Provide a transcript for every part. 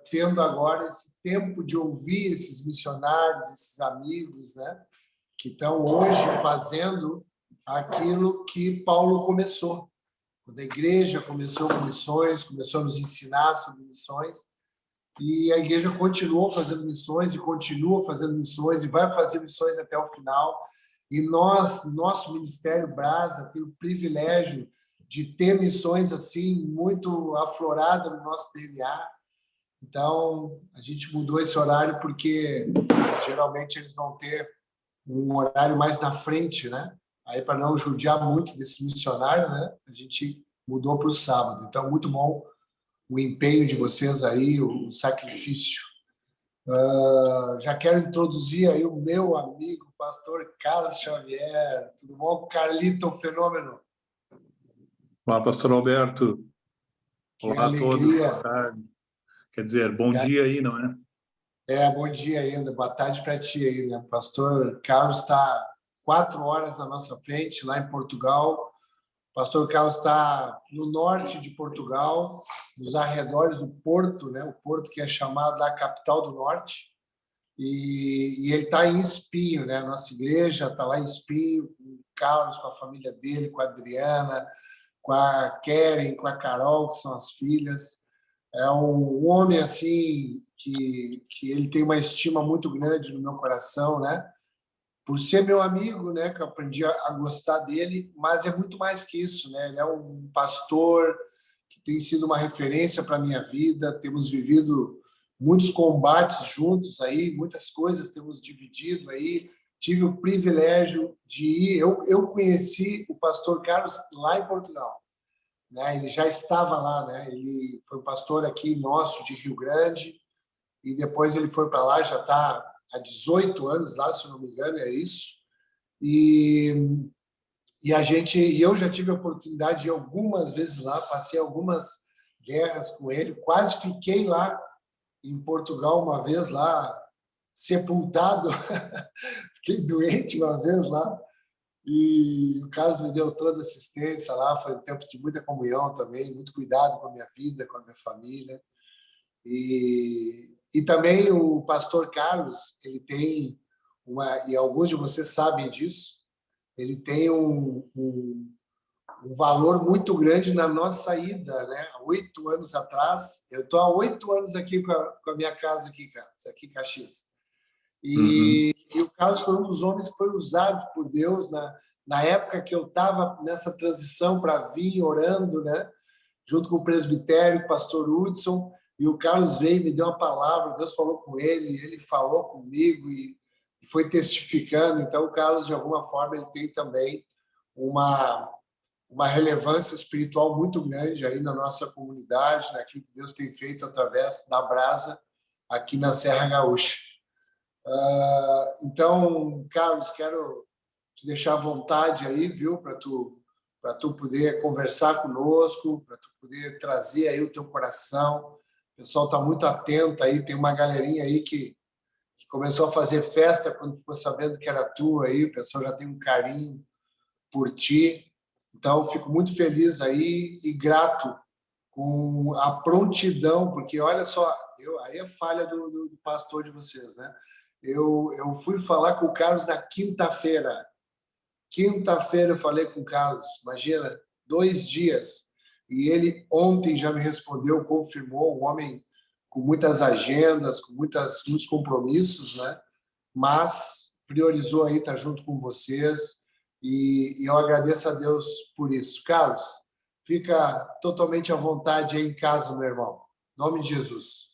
tendo agora esse tempo de ouvir esses missionários, esses amigos, né, que estão hoje fazendo aquilo que Paulo começou. Quando a igreja começou com missões, começou a nos ensinar sobre missões, e a igreja continuou fazendo missões e continua fazendo missões e vai fazer missões até o final. E nós, nosso Ministério Brasa, tem o privilégio de ter missões assim muito afloradas no nosso DNA. Então, a gente mudou esse horário porque geralmente eles vão ter um horário mais na frente, né? Aí, para não judiar muito desse missionário, né? A gente mudou para o sábado. Então, muito bom o empenho de vocês aí, o sacrifício. Já quero introduzir aí o meu amigo, pastor Carlos Xavier. Tudo bom, Carlito Fenômeno? Olá, pastor Alberto. Que Olá alegria. A todos. Boa tarde. Quer dizer, bom dia aí, não é? Bom dia ainda. Boa tarde para ti aí, né? O pastor Carlos está 4 horas na nossa frente, lá em Portugal. O pastor Carlos está no norte de Portugal, nos arredores do Porto, né? O Porto que é chamado da capital do norte. E ele está em Espinho, né? Nossa igreja está lá em Espinho, com o Carlos, com a família dele, com a Adriana, com a Keren, com a Carol, que são as filhas. É um homem assim que ele tem uma estima muito grande no meu coração, né? Por ser meu amigo, né? Que eu aprendi a gostar dele, mas é muito mais que isso, né? Ele é um pastor que tem sido uma referência para a minha vida. Temos vivido muitos combates juntos aí, muitas coisas temos dividido aí. Tive o privilégio de ir. Eu conheci o pastor Carlos lá em Portugal, né? Ele já estava lá, né? Ele foi um pastor aqui nosso de Rio Grande e depois ele foi para lá, já está há 18 anos lá, se não me engano, é isso. E eu já tive a oportunidade de ir algumas vezes lá, passei algumas guerras com ele, quase fiquei lá em Portugal uma vez lá, sepultado, fiquei doente uma vez lá, e o Carlos me deu toda a assistência lá, foi um tempo de muita comunhão também, muito cuidado com a minha vida, com a minha família. E também o pastor Carlos, ele tem e alguns de vocês sabem disso, ele tem um valor muito grande na nossa ida, né? 8 anos atrás, eu estou há 8 anos aqui com a minha casa aqui, Carlos, aqui em Caxias. E o Carlos foi um dos homens que foi usado por Deus na época que eu estava nessa transição para vir orando, né? Junto com o presbitério, o pastor Hudson, e o Carlos veio e me deu uma palavra, Deus falou com ele falou comigo e foi testificando. Então, o Carlos, de alguma forma, ele tem também uma relevância espiritual muito grande aí na nossa comunidade, naquilo que Deus tem feito através da Brasa aqui na Serra Gaúcha. Então, Carlos, quero te deixar à vontade aí, viu, para tu poder conversar conosco, para tu poder trazer aí o teu coração. O pessoal está muito atento aí, tem uma galerinha aí que começou a fazer festa quando ficou sabendo que era tu aí, o pessoal já tem um carinho por ti. Então, fico muito feliz aí e grato com a prontidão, porque olha só, aí é falha do pastor de vocês, né? Eu fui falar com o Carlos na quinta-feira. Quinta-feira eu falei com o Carlos, imagina, 2 dias. E ele ontem já me respondeu, confirmou, um homem com muitas agendas, com muitos compromissos, né? Mas priorizou aí estar junto com vocês e eu agradeço a Deus por isso. Carlos, fica totalmente à vontade aí em casa, meu irmão. Em nome de Jesus.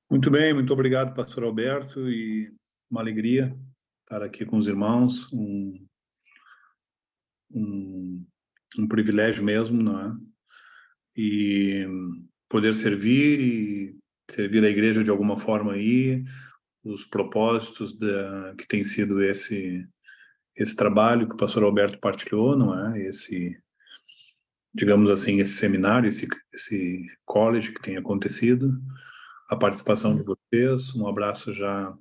Muito bem, muito obrigado, pastor Alberto, e uma alegria estar aqui com os irmãos, um privilégio mesmo, não é? E poder servir a igreja de alguma forma aí, os propósitos que tem sido esse trabalho que o pastor Alberto partilhou, não é? Digamos assim, esse seminário, esse college que tem acontecido, a participação de vocês, um abraço já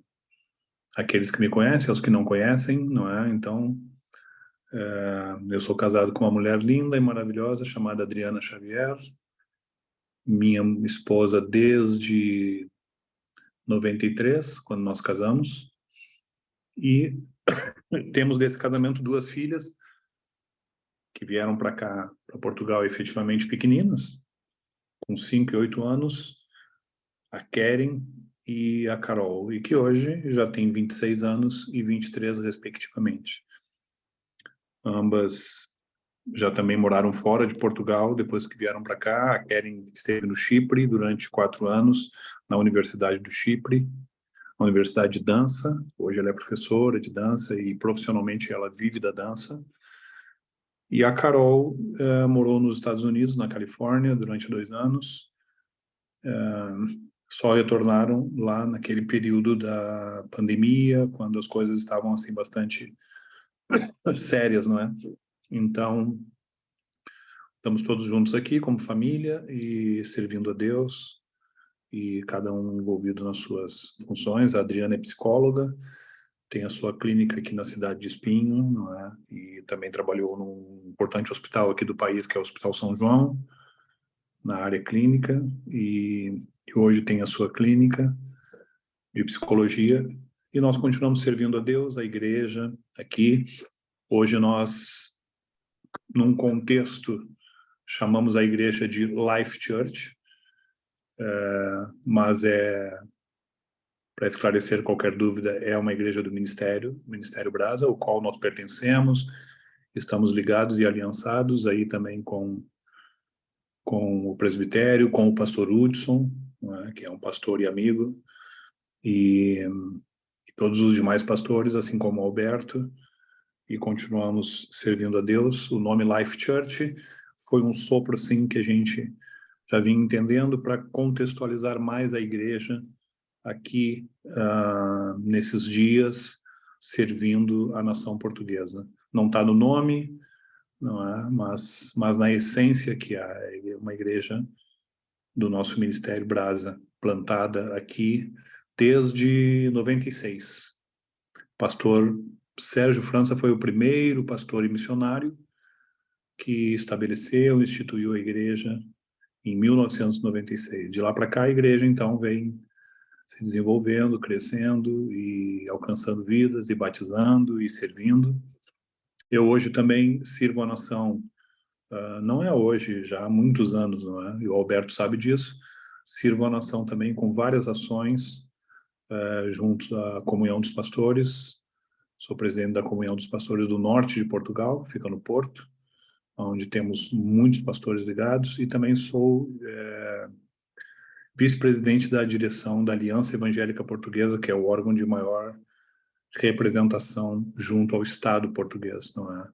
àqueles que me conhecem, aos que não conhecem, não é? Então, eu sou casado com uma mulher linda e maravilhosa chamada Adriana Xavier, minha esposa desde 93, quando nós casamos, e temos desse casamento 2 filhas que vieram para cá, para Portugal, efetivamente pequeninas, com 5 e 8 anos, a Keren e a Carol, e que hoje já tem 26 anos e 23, respectivamente. Ambas já também moraram fora de Portugal depois que vieram para cá. A Keren esteve no Chipre durante 4 anos, na Universidade do Chipre, na Universidade de Dança. Hoje ela é professora de dança e profissionalmente ela vive da dança. E a Carol morou nos Estados Unidos, na Califórnia, durante 2 anos. Só retornaram lá naquele período da pandemia, quando as coisas estavam assim bastante sérias, não é? Então, estamos todos juntos aqui como família e servindo a Deus, e cada um envolvido nas suas funções. A Adriana é psicóloga, tem a sua clínica aqui na cidade de Espinho, não é? E também trabalhou num importante hospital aqui do país, que é o Hospital São João, na área clínica, e hoje tem a sua clínica de psicologia, e nós continuamos servindo a Deus, a igreja aqui. Hoje nós, num contexto, chamamos a igreja de Life Church, mas para esclarecer qualquer dúvida, é uma igreja do Ministério Brasa, ao qual nós pertencemos, estamos ligados e aliançados aí também com o presbitério, com o pastor Hudson, né, que é um pastor e amigo, e todos os demais pastores, assim como o Alberto, e continuamos servindo a Deus. O nome Life Church foi um sopro, assim, que a gente já vinha entendendo para contextualizar mais a igreja aqui, nesses dias, servindo a nação portuguesa. Não está no nome, não é? Mas na essência, que é uma igreja do nosso Ministério Brasa, plantada aqui desde 96. Pastor Sérgio França foi o primeiro pastor e missionário que estabeleceu, instituiu a igreja em 1996. De lá para cá, a igreja, então, vem se desenvolvendo, crescendo e alcançando vidas e batizando e servindo. Eu hoje também sirvo a nação, não é hoje, já há muitos anos, não é? E o Alberto sabe disso. Sirvo a nação também com várias ações, junto à Comunhão dos Pastores. Sou presidente da Comunhão dos Pastores do Norte de Portugal, fica no Porto, onde temos muitos pastores ligados, e também sou vice-presidente da direção da Aliança Evangélica Portuguesa, que é o órgão de maior representação junto ao Estado português, não é?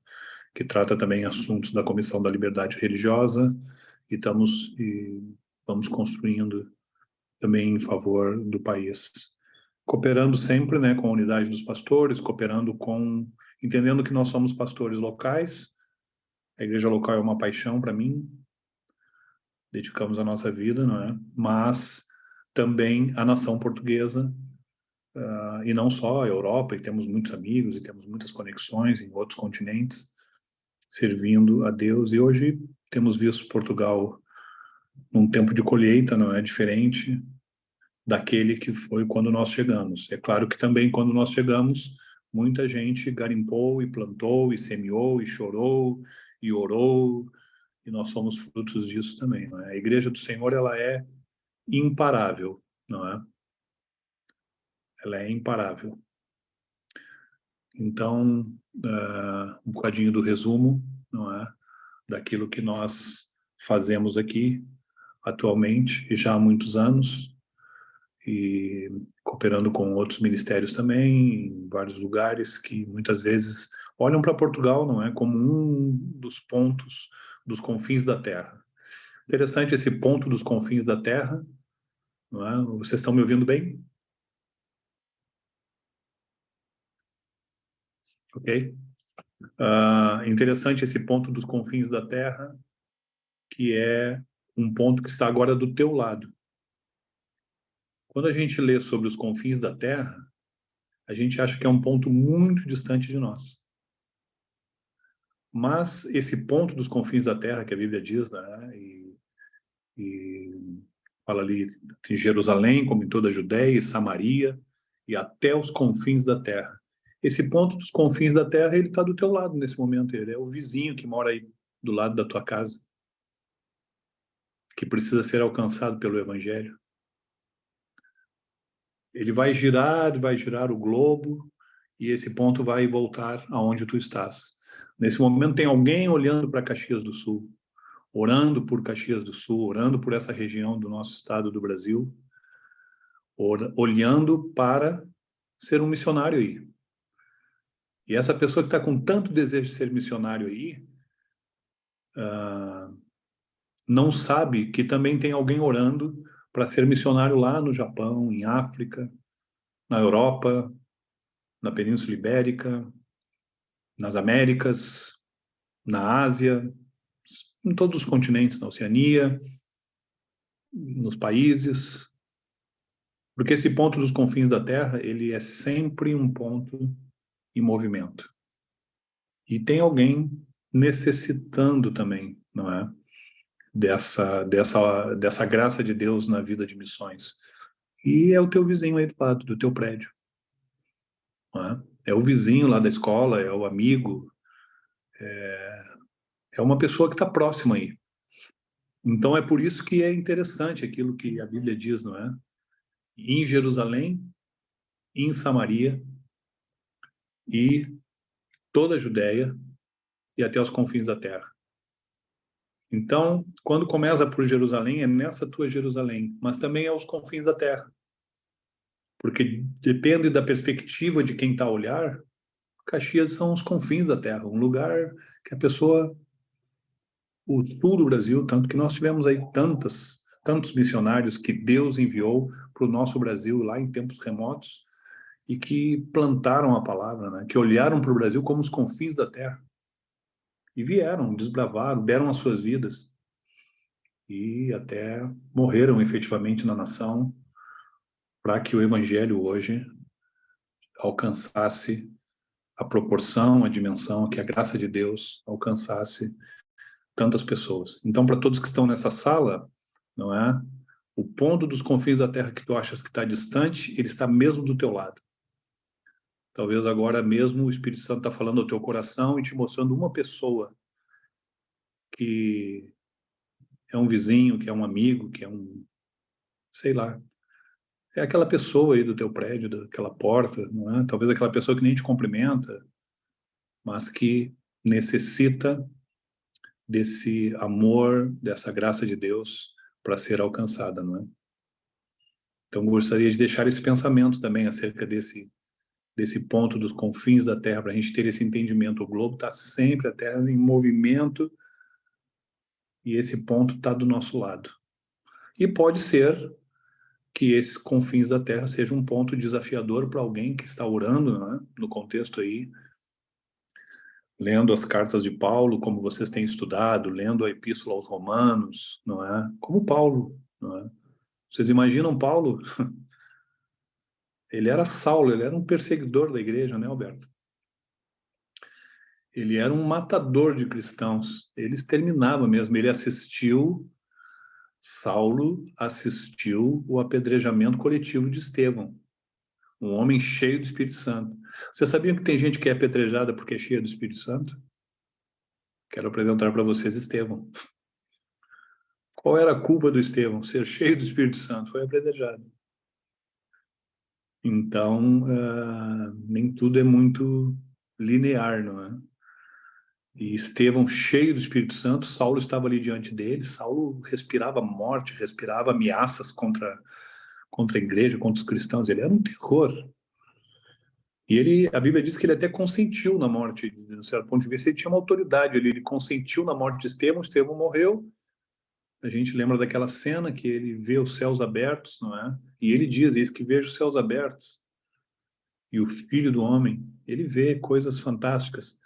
Que trata também assuntos da Comissão da Liberdade Religiosa, e vamos construindo também em favor do país, cooperando sempre, né, com a unidade dos pastores, entendendo que nós somos pastores locais. A igreja local é uma paixão para mim, dedicamos a nossa vida, não é? Mas também a nação portuguesa, e não só a Europa, e temos muitos amigos e temos muitas conexões em outros continentes, servindo a Deus. E hoje temos visto Portugal num tempo de colheita, não é diferente daquele que foi quando nós chegamos. É claro que também quando nós chegamos, muita gente garimpou e plantou e semeou e chorou e orou, e nós somos frutos disso também, não é? A Igreja do Senhor, ela é imparável, não é? Ela é imparável. Então, um bocadinho do resumo, não é? Daquilo que nós fazemos aqui atualmente e já há muitos anos, e cooperando com outros ministérios também, em vários lugares que muitas vezes olham para Portugal, não é, como um dos pontos dos confins da Terra. Interessante esse ponto dos confins da Terra, não é? Vocês estão me ouvindo bem? Ok? Interessante esse ponto dos confins da Terra, que é um ponto que está agora do teu lado. Quando a gente lê sobre os confins da Terra, a gente acha que é um ponto muito distante de nós. Mas esse ponto dos confins da Terra, que a Bíblia diz, né, e E fala ali em Jerusalém, como em toda a Judéia e Samaria, e até os confins da terra. Esse ponto dos confins da terra, ele está do teu lado nesse momento. Ele é o vizinho que mora aí do lado da tua casa, que precisa ser alcançado pelo Evangelho. Ele vai girar o globo, e esse ponto vai voltar aonde tu estás. Nesse momento tem alguém olhando para Caxias do Sul, orando por Caxias do Sul, orando por essa região do nosso estado do Brasil, olhando para ser um missionário aí. E essa pessoa que está com tanto desejo de ser missionário aí, não sabe que também tem alguém orando para ser missionário lá no Japão, em África, na Europa, na Península Ibérica, nas Américas, na Ásia, em todos os continentes, na Oceania, nos países, porque esse ponto dos confins da Terra, ele é sempre um ponto em movimento. E tem alguém necessitando também, não é? Dessa graça de Deus na vida de missões. E é o teu vizinho aí do lado, do teu prédio. Não é? É o vizinho lá da escola, é o amigo, é uma pessoa que está próxima aí. Então é por isso que é interessante aquilo que a Bíblia diz, não é? Em Jerusalém, em Samaria e toda a Judéia e até os confins da terra. Então, quando começa por Jerusalém, é nessa tua Jerusalém, mas também é os confins da terra. Porque depende da perspectiva de quem está a olhar, Caxias são os confins da terra, um lugar que a pessoa, o sul do Brasil, tanto que nós tivemos aí tantos missionários que Deus enviou para o nosso Brasil lá em tempos remotos e que plantaram a palavra, né? Que olharam para o Brasil como os confins da terra e vieram, desbravaram, deram as suas vidas e até morreram efetivamente na nação para que o evangelho hoje alcançasse a proporção, a dimensão, que a graça de Deus alcançasse tantas pessoas. Então, para todos que estão nessa sala, não é? O ponto dos confins da terra que tu achas que está distante, ele está mesmo do teu lado. Talvez agora mesmo o Espírito Santo está falando ao teu coração e te mostrando uma pessoa que é um vizinho, que é um amigo, que é um, sei lá, é aquela pessoa aí do teu prédio, daquela porta, não é? Talvez aquela pessoa que nem te cumprimenta, mas que necessita desse amor, dessa graça de Deus para ser alcançada, não é? Então, gostaria de deixar esse pensamento também acerca desse ponto dos confins da Terra, para a gente ter esse entendimento. O globo está sempre, a Terra em movimento, e esse ponto está do nosso lado. E pode ser que esses confins da Terra sejam um ponto desafiador para alguém que está orando, não é? No contexto aí, lendo as cartas de Paulo, como vocês têm estudado, lendo a Epístola aos Romanos, não é? Como Paulo, não é? Vocês imaginam Paulo? Ele era Saulo, ele era um perseguidor da igreja, né, Alberto? Ele era um matador de cristãos. Ele exterminava mesmo. Saulo assistiu o apedrejamento coletivo de Estevão, um homem cheio do Espírito Santo. Você sabia que tem gente que é apedrejada porque é cheia do Espírito Santo? Quero apresentar para vocês Estevão. Qual era a culpa do Estevão? Ser cheio do Espírito Santo. Foi apedrejado. Então, nem tudo é muito linear, não é? E Estevão, cheio do Espírito Santo, Saulo estava ali diante dele. Saulo respirava morte, respirava ameaças contra a igreja, contra os cristãos. Ele era um terror. E a Bíblia diz que ele até consentiu na morte, de um certo ponto de vista, ele tinha uma autoridade, ele consentiu na morte de Estevão. Estevão morreu. A gente lembra daquela cena que ele vê os céus abertos, não é? E ele diz: eis que vejo os céus abertos. E o Filho do Homem, ele vê coisas fantásticas.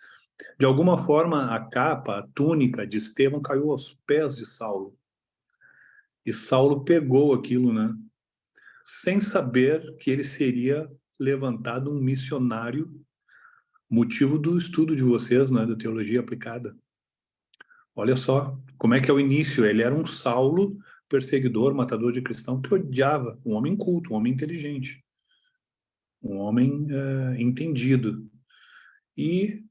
De alguma forma, a capa, a túnica de Estevão caiu aos pés de Saulo. E Saulo pegou aquilo, né? Sem saber que ele seria levantado um missionário, motivo do estudo de vocês, né, da teologia aplicada. Olha só, como é que é o início? Ele era um Saulo perseguidor, matador de cristão, que odiava, um homem culto, um homem inteligente, um homem entendido, e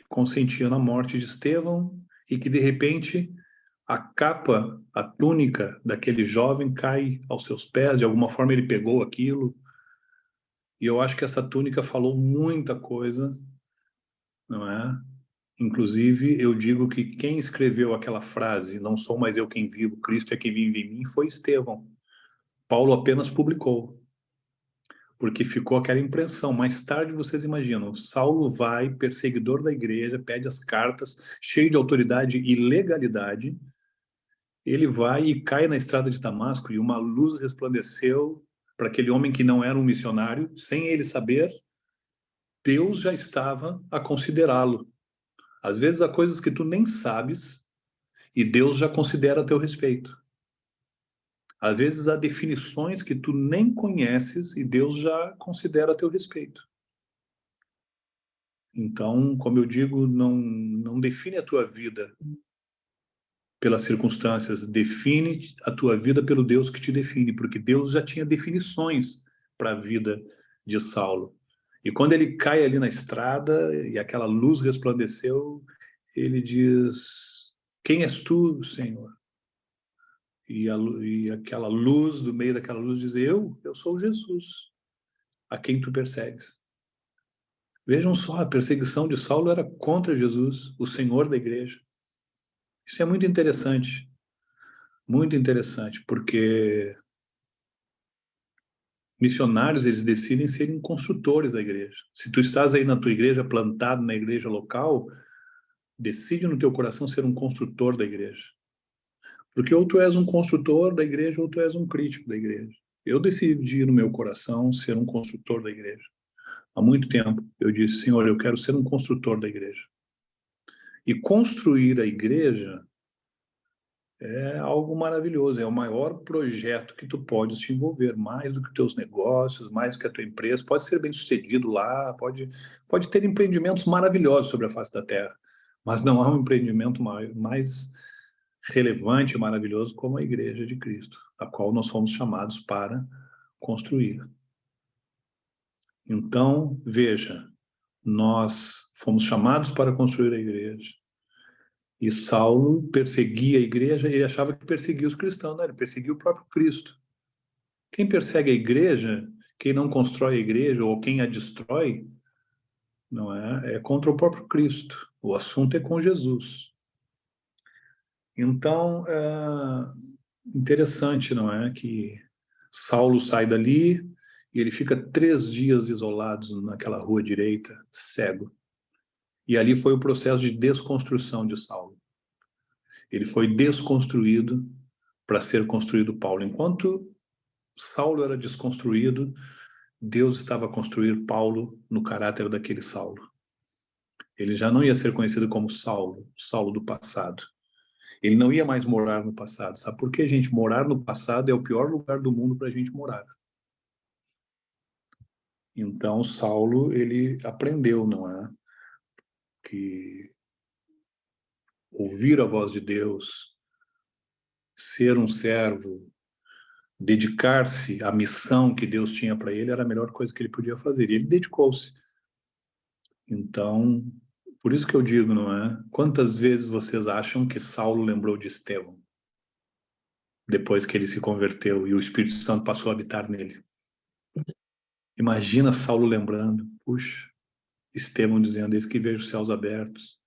consentia na morte de Estevão, e que de repente a capa, a túnica daquele jovem cai aos seus pés, de alguma forma ele pegou aquilo, e eu acho que essa túnica falou muita coisa, não é? Inclusive, eu digo que quem escreveu aquela frase, não sou mais eu quem vivo, Cristo é quem vive em mim, foi Estevão. Paulo apenas publicou, porque ficou aquela impressão. Mais tarde, vocês imaginam, Saulo vai, perseguidor da igreja, pede as cartas, cheio de autoridade e legalidade, ele vai e cai na estrada de Damasco, e uma luz resplandeceu para aquele homem que não era um missionário, sem ele saber, Deus já estava a considerá-lo. Às vezes há coisas que tu nem sabes e Deus já considera a teu respeito. Às vezes há definições que tu nem conheces e Deus já considera a teu respeito. Então, como eu digo, não define a tua vida pelas circunstâncias, define a tua vida pelo Deus que te define, porque Deus já tinha definições para a vida de Saulo. E quando ele cai ali na estrada e aquela luz resplandeceu, ele diz: quem és tu, Senhor? E aquela luz, do meio daquela luz, diz: eu sou Jesus, a quem tu persegues. Vejam só, a perseguição de Saulo era contra Jesus, o Senhor da igreja. Isso é muito interessante, porque missionários, eles decidem serem construtores da igreja. Se tu estás aí na tua igreja, plantado na igreja local, decide no teu coração ser um construtor da igreja. Porque ou tu és um construtor da igreja, ou tu és um crítico da igreja. Eu decidi no meu coração ser um construtor da igreja. Há muito tempo eu disse: Senhor, eu quero ser um construtor da igreja. E construir a igreja é algo maravilhoso, é o maior projeto que tu podes te envolver, mais do que teus negócios, mais do que a tua empresa. Pode ser bem sucedido lá, pode ter empreendimentos maravilhosos sobre a face da terra, mas não há um empreendimento mais relevante e maravilhoso como a igreja de Cristo, a qual nós fomos chamados para construir. Então, veja, nós fomos chamados para construir a igreja. E Saulo perseguia a igreja, ele achava que perseguia os cristãos, não, ele perseguia o próprio Cristo. Quem persegue a igreja, quem não constrói a igreja ou quem a destrói, não é contra o próprio Cristo. O assunto é com Jesus. Então, é interessante, não é, que Saulo sai dali e ele fica 3 dias isolado naquela rua direita, cego. E ali foi o processo de desconstrução de Saulo. Ele foi desconstruído para ser construído Paulo. Enquanto Saulo era desconstruído, Deus estava a construir Paulo no caráter daquele Saulo. Ele já não ia ser conhecido como Saulo, Saulo do passado. Ele não ia mais morar no passado. Sabe por quê, gente? Morar no passado é o pior lugar do mundo para a gente morar. Então, Saulo, ele aprendeu, não é? Que ouvir a voz de Deus, ser um servo, dedicar-se à missão que Deus tinha para ele era a melhor coisa que ele podia fazer. E ele dedicou-se. Então, por isso que eu digo, não é? Quantas vezes vocês acham que Saulo lembrou de Estevão? Depois que ele se converteu e o Espírito Santo passou a habitar nele. Imagina Saulo lembrando, puxa, Estevão dizendo: eis que vejo os céus abertos.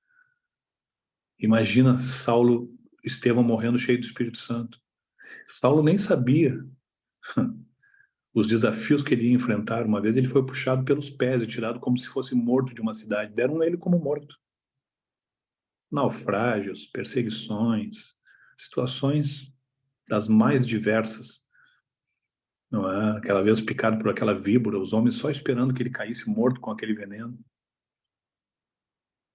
Imagina Saulo, Estevão morrendo cheio do Espírito Santo. Saulo nem sabia os desafios que ele ia enfrentar. Uma vez ele foi puxado pelos pés e tirado como se fosse morto de uma cidade. Deram ele como morto. Naufrágios, perseguições, situações das mais diversas. Não é? Aquela vez picado por aquela víbora, os homens só esperando que ele caísse morto com aquele veneno.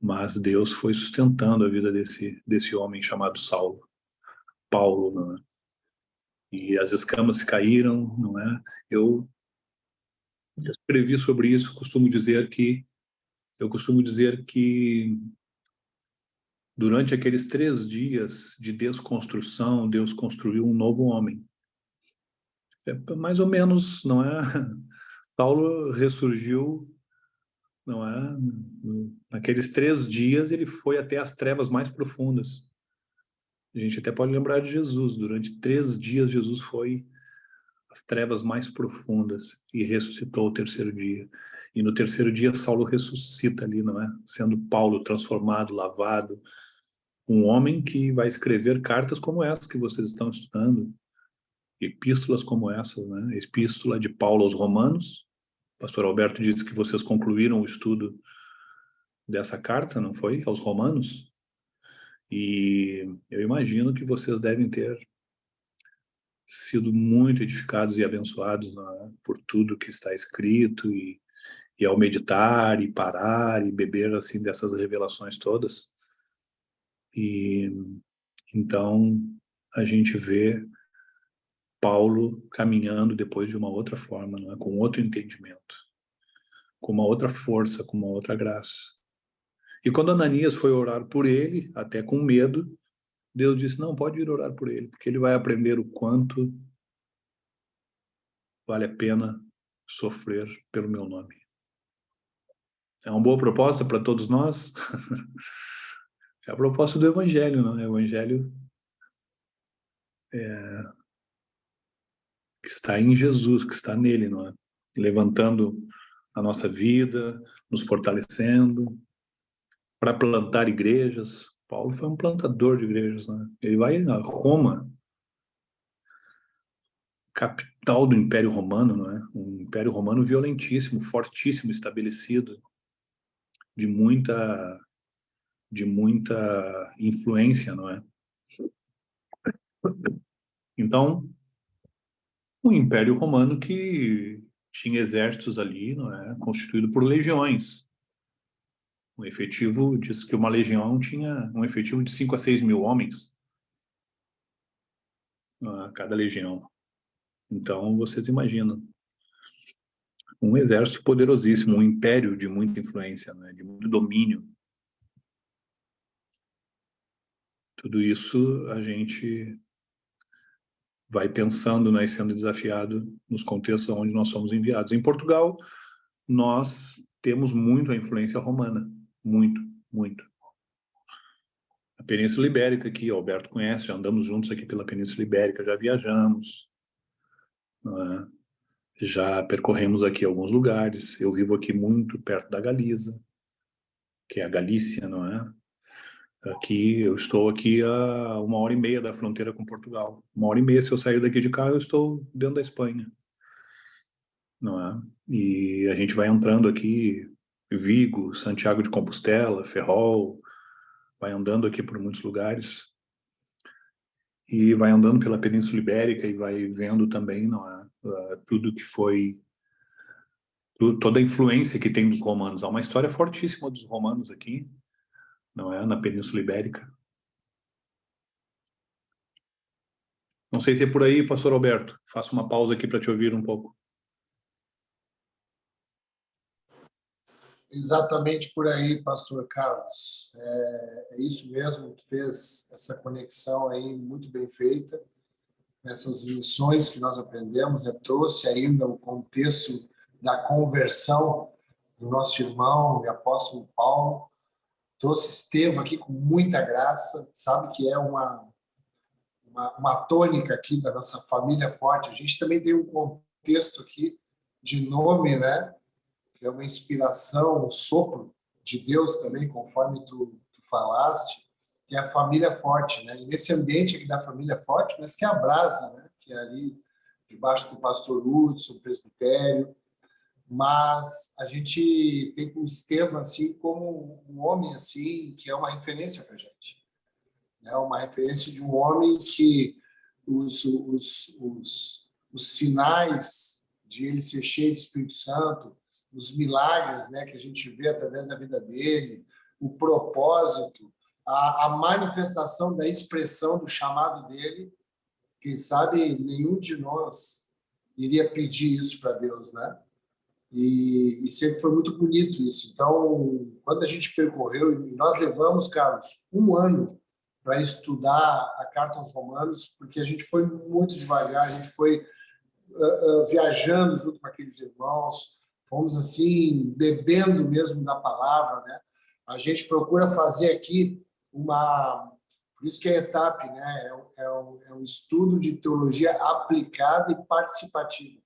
Mas Deus foi sustentando a vida desse homem chamado Saulo, Paulo, não é? E as escamas caíram, não é? Eu escrevi sobre isso, eu costumo dizer que durante aqueles 3 dias de desconstrução, Deus construiu um novo homem. É mais ou menos, não é? Saulo ressurgiu, não é? Naqueles 3 dias ele foi até as trevas mais profundas. A gente até pode lembrar de Jesus. Durante 3 dias Jesus foi às trevas mais profundas e ressuscitou o 3º dia. E no 3º dia Saulo ressuscita ali, não é? Sendo Paulo transformado, lavado, um homem que vai escrever cartas como essas que vocês estão estudando, epístolas como essas, né? Epístola de Paulo aos Romanos. O pastor Alberto disse que vocês concluíram o estudo dessa carta, não foi? Aos Romanos. E eu imagino que vocês devem ter sido muito edificados e abençoados, né, por tudo que está escrito e ao meditar e parar e beber assim dessas revelações todas. E então a gente vê Paulo caminhando depois de uma outra forma, né, com outro entendimento, com uma outra força, com uma outra graça. E quando Ananias foi orar por ele, até com medo, Deus disse, não, pode ir orar por ele, porque ele vai aprender o quanto vale a pena sofrer pelo meu nome. É uma boa proposta para todos nós. É a proposta do Evangelho, não é? O Evangelho que está em Jesus, que está nele, não é? Levantando a nossa vida, nos fortalecendo para plantar igrejas. Paulo foi um plantador de igrejas, né? Ele vai a Roma, capital do Império Romano, não é? Um Império Romano violentíssimo, fortíssimo, estabelecido, de muita influência, não é? Então, um Império Romano que tinha exércitos ali, não é? Constituído por legiões. O efetivo diz que uma legião tinha um efetivo de 5 a 6 mil homens, cada legião. Então, vocês imaginam, um exército poderosíssimo, um império de muita influência, né? De muito domínio. Tudo isso a gente vai pensando, né, e sendo desafiado nos contextos onde nós somos enviados. Em Portugal, nós temos muito a influência romana, muito, muito. A Península Ibérica aqui, o Alberto conhece, já andamos juntos aqui pela Península Ibérica, já viajamos, não é? Já percorremos aqui alguns lugares. Eu vivo aqui muito perto da Galiza, que é a Galícia, não é? Aqui, eu estou aqui a 1h30 da fronteira com Portugal. 1h30, se eu sair daqui de carro, eu estou dentro da Espanha, não é? E a gente vai entrando aqui, Vigo, Santiago de Compostela, Ferrol, vai andando aqui por muitos lugares e vai andando pela Península Ibérica e vai vendo também, não é? Tudo que foi, toda a influência que tem dos romanos. Há uma história fortíssima dos romanos aqui, não é? Na Península Ibérica. Não sei se é por aí, pastor Alberto. Faço uma pausa aqui para te ouvir um pouco. Exatamente por aí, pastor Carlos. É isso mesmo, tu fez essa conexão aí muito bem feita. Essas lições que nós aprendemos, trouxe ainda o contexto da conversão do nosso irmão e apóstolo Paulo, trouxe Estevão aqui com muita graça, sabe que é uma tônica aqui da nossa família forte. A gente também tem um contexto aqui de nome, né? Que é uma inspiração, um sopro de Deus também, conforme tu falaste, que é a família forte, né? E nesse ambiente aqui da família forte, mas que é a brasa, né? Que é ali debaixo do pastor Hudson, presbitério, mas a gente tem com o Estevão assim como um homem assim que é uma referência para a gente, né? Uma referência de um homem que os sinais de ele ser cheio do Espírito Santo, os milagres, né, que a gente vê através da vida dele, o propósito, a manifestação da expressão do chamado dele, quem sabe nenhum de nós iria pedir isso para Deus, né? e sempre foi muito bonito isso. Então, quando a gente percorreu, e nós levamos, Carlos, um ano para estudar a Carta aos Romanos, porque a gente foi muito devagar, a gente foi viajando junto com aqueles irmãos, fomos assim, bebendo mesmo da palavra, né? A gente procura fazer aqui uma... Por isso que é ETAP, né? É um estudo de teologia aplicada e participativa.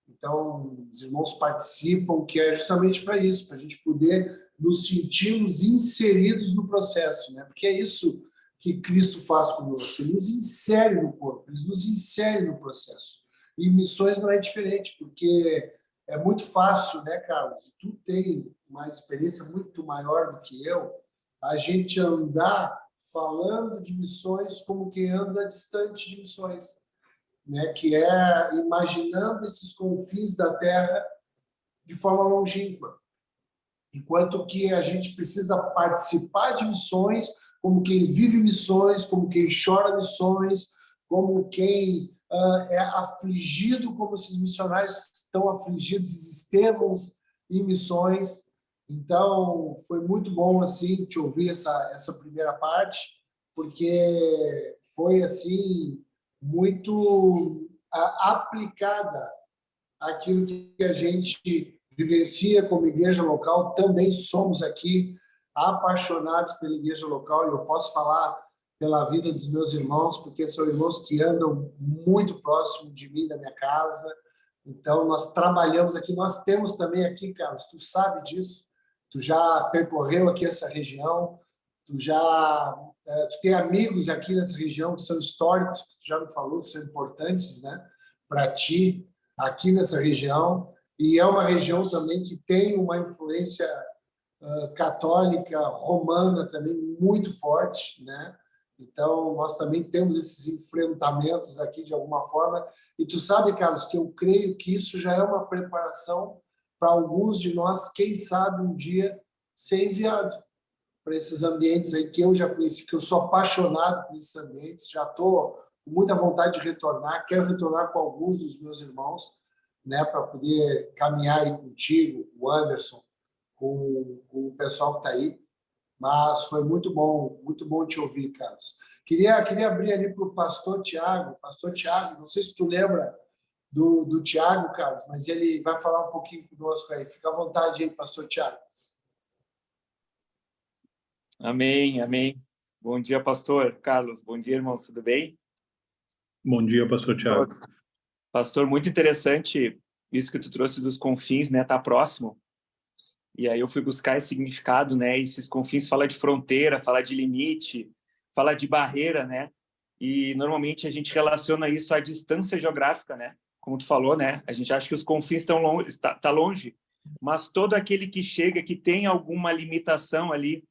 Então, os irmãos participam, que é justamente para isso, para a gente poder nos sentirmos inseridos no processo, né? Porque é isso que Cristo faz conosco, ele nos insere no corpo, ele nos insere no processo. E missões não é diferente, porque é muito fácil, né, Carlos? Tu tem uma experiência muito maior do que eu, a gente andar falando de missões como quem anda distante de missões, né? Que é imaginando esses confins da Terra de forma longínqua. Enquanto que a gente precisa participar de missões como quem vive missões, como quem chora missões, como quem é afligido, como esses missionários estão afligidos, esses Estevãos em missões. Então, foi muito bom assim te ouvir essa primeira parte, porque foi assim muito aplicada àquilo que a gente vivencia como igreja local. Também somos aqui apaixonados pela igreja local, e eu posso falar pela vida dos meus irmãos, porque são irmãos que andam muito próximo de mim, da minha casa. Então, nós trabalhamos aqui, nós temos também aqui, Carlos, tu sabe disso, tu já percorreu aqui essa região, tu tem amigos aqui nessa região que são históricos, que tu já me falou, que são importantes, né, para ti, aqui nessa região, e é uma região também que tem uma influência católica, romana também muito forte, né? Então, nós também temos esses enfrentamentos aqui de alguma forma. E tu sabe, Carlos, que eu creio que isso já é uma preparação para alguns de nós, quem sabe um dia ser enviado para esses ambientes aí que eu já conheci, que eu sou apaixonado por esses ambientes, já estou com muita vontade de retornar, quero retornar com alguns dos meus irmãos, né, para poder caminhar aí contigo, o Anderson, com o pessoal que está aí. Mas foi muito bom te ouvir, Carlos. Queria abrir ali para o pastor Tiago. Pastor Tiago, não sei se tu lembra do Tiago, Carlos, mas ele vai falar um pouquinho conosco aí. Fica à vontade aí, pastor Tiago. Amém, amém. Bom dia, pastor Carlos. Bom dia, irmãos. Tudo bem? Bom dia, pastor Tiago. Pastor, muito interessante isso que tu trouxe dos confins, né? Tá próximo. E aí eu fui buscar esse significado, né? Esses confins fala de fronteira, fala de limite, fala de barreira, né? E normalmente a gente relaciona isso à distância geográfica, né? Como tu falou, né? A gente acha que os confins estão longe, tá longe, mas todo aquele que chega, que tem alguma limitação ali,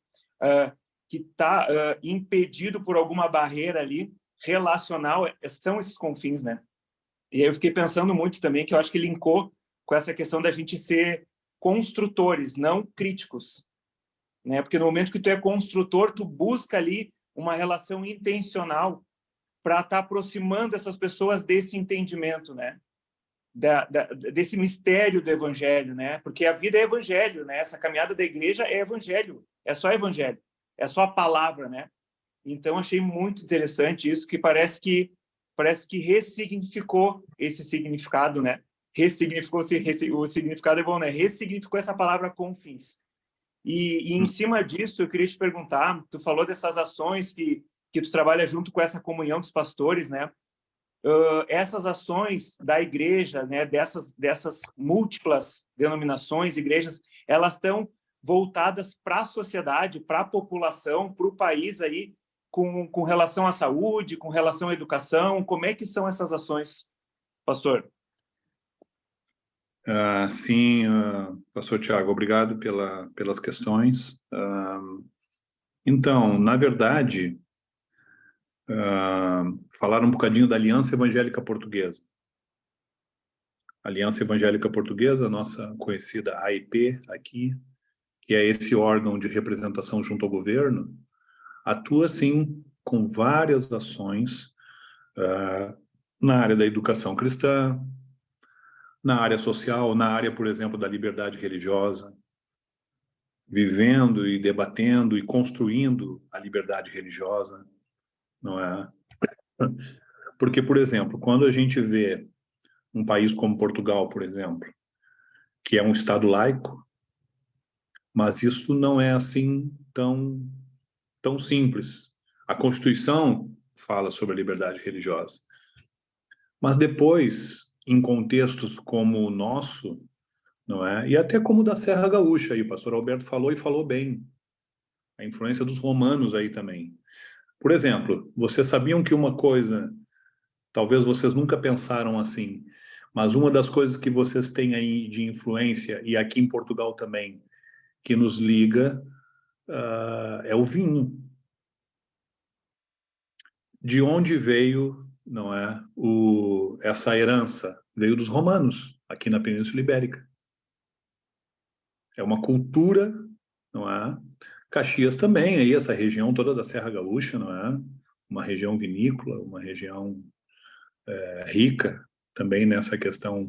que está impedido por alguma barreira ali relacional, são esses confins, né? E aí eu fiquei pensando muito também, que eu acho que linkou com essa questão da gente ser construtores, não críticos, né? Porque no momento que tu é construtor, tu busca ali uma relação intencional para estar aproximando essas pessoas desse entendimento, né? Desse mistério do evangelho, né? Porque a vida é evangelho, né? Essa caminhada da igreja é evangelho, é só evangelho, é só a palavra, né? Então achei muito interessante isso, que parece que ressignificou esse significado, né? Ressignificou o significado é bom, né? Ressignificou essa palavra confins. E em cima disso eu queria te perguntar, tu falou dessas ações que tu trabalha junto com essa comunhão dos pastores, né? Essas ações da igreja, né, dessas múltiplas denominações, igrejas, elas estão voltadas para a sociedade, para a população, para o país aí, com relação à saúde, com relação à educação. Como é que são essas ações, pastor? Sim, pastor Tiago, obrigado pelas questões. Então, na verdade, falar um bocadinho da Aliança Evangélica Portuguesa. Aliança Evangélica Portuguesa, nossa conhecida AIP aqui, que é esse órgão de representação junto ao governo, atua, sim, com várias ações na área da educação cristã, na área social, na área, por exemplo, da liberdade religiosa, vivendo e debatendo e construindo a liberdade religiosa, não é? Porque, por exemplo, quando a gente vê um país como Portugal, por exemplo, que é um estado laico, mas isso não é assim tão simples. A Constituição fala sobre a liberdade religiosa, mas depois, em contextos como o nosso, não é? E até como o da Serra Gaúcha, aí o pastor Alberto falou e falou bem, a influência dos romanos aí também. Por exemplo, vocês sabiam que uma coisa, talvez vocês nunca pensaram assim, mas uma das coisas que vocês têm aí de influência, e aqui em Portugal também, que nos liga, é o vinho. De onde veio, não é, essa herança? Veio dos romanos, aqui na Península Ibérica. É uma cultura, não é? Caxias também, aí essa região toda da Serra Gaúcha, não é? Uma região vinícola, uma região rica também nessa questão,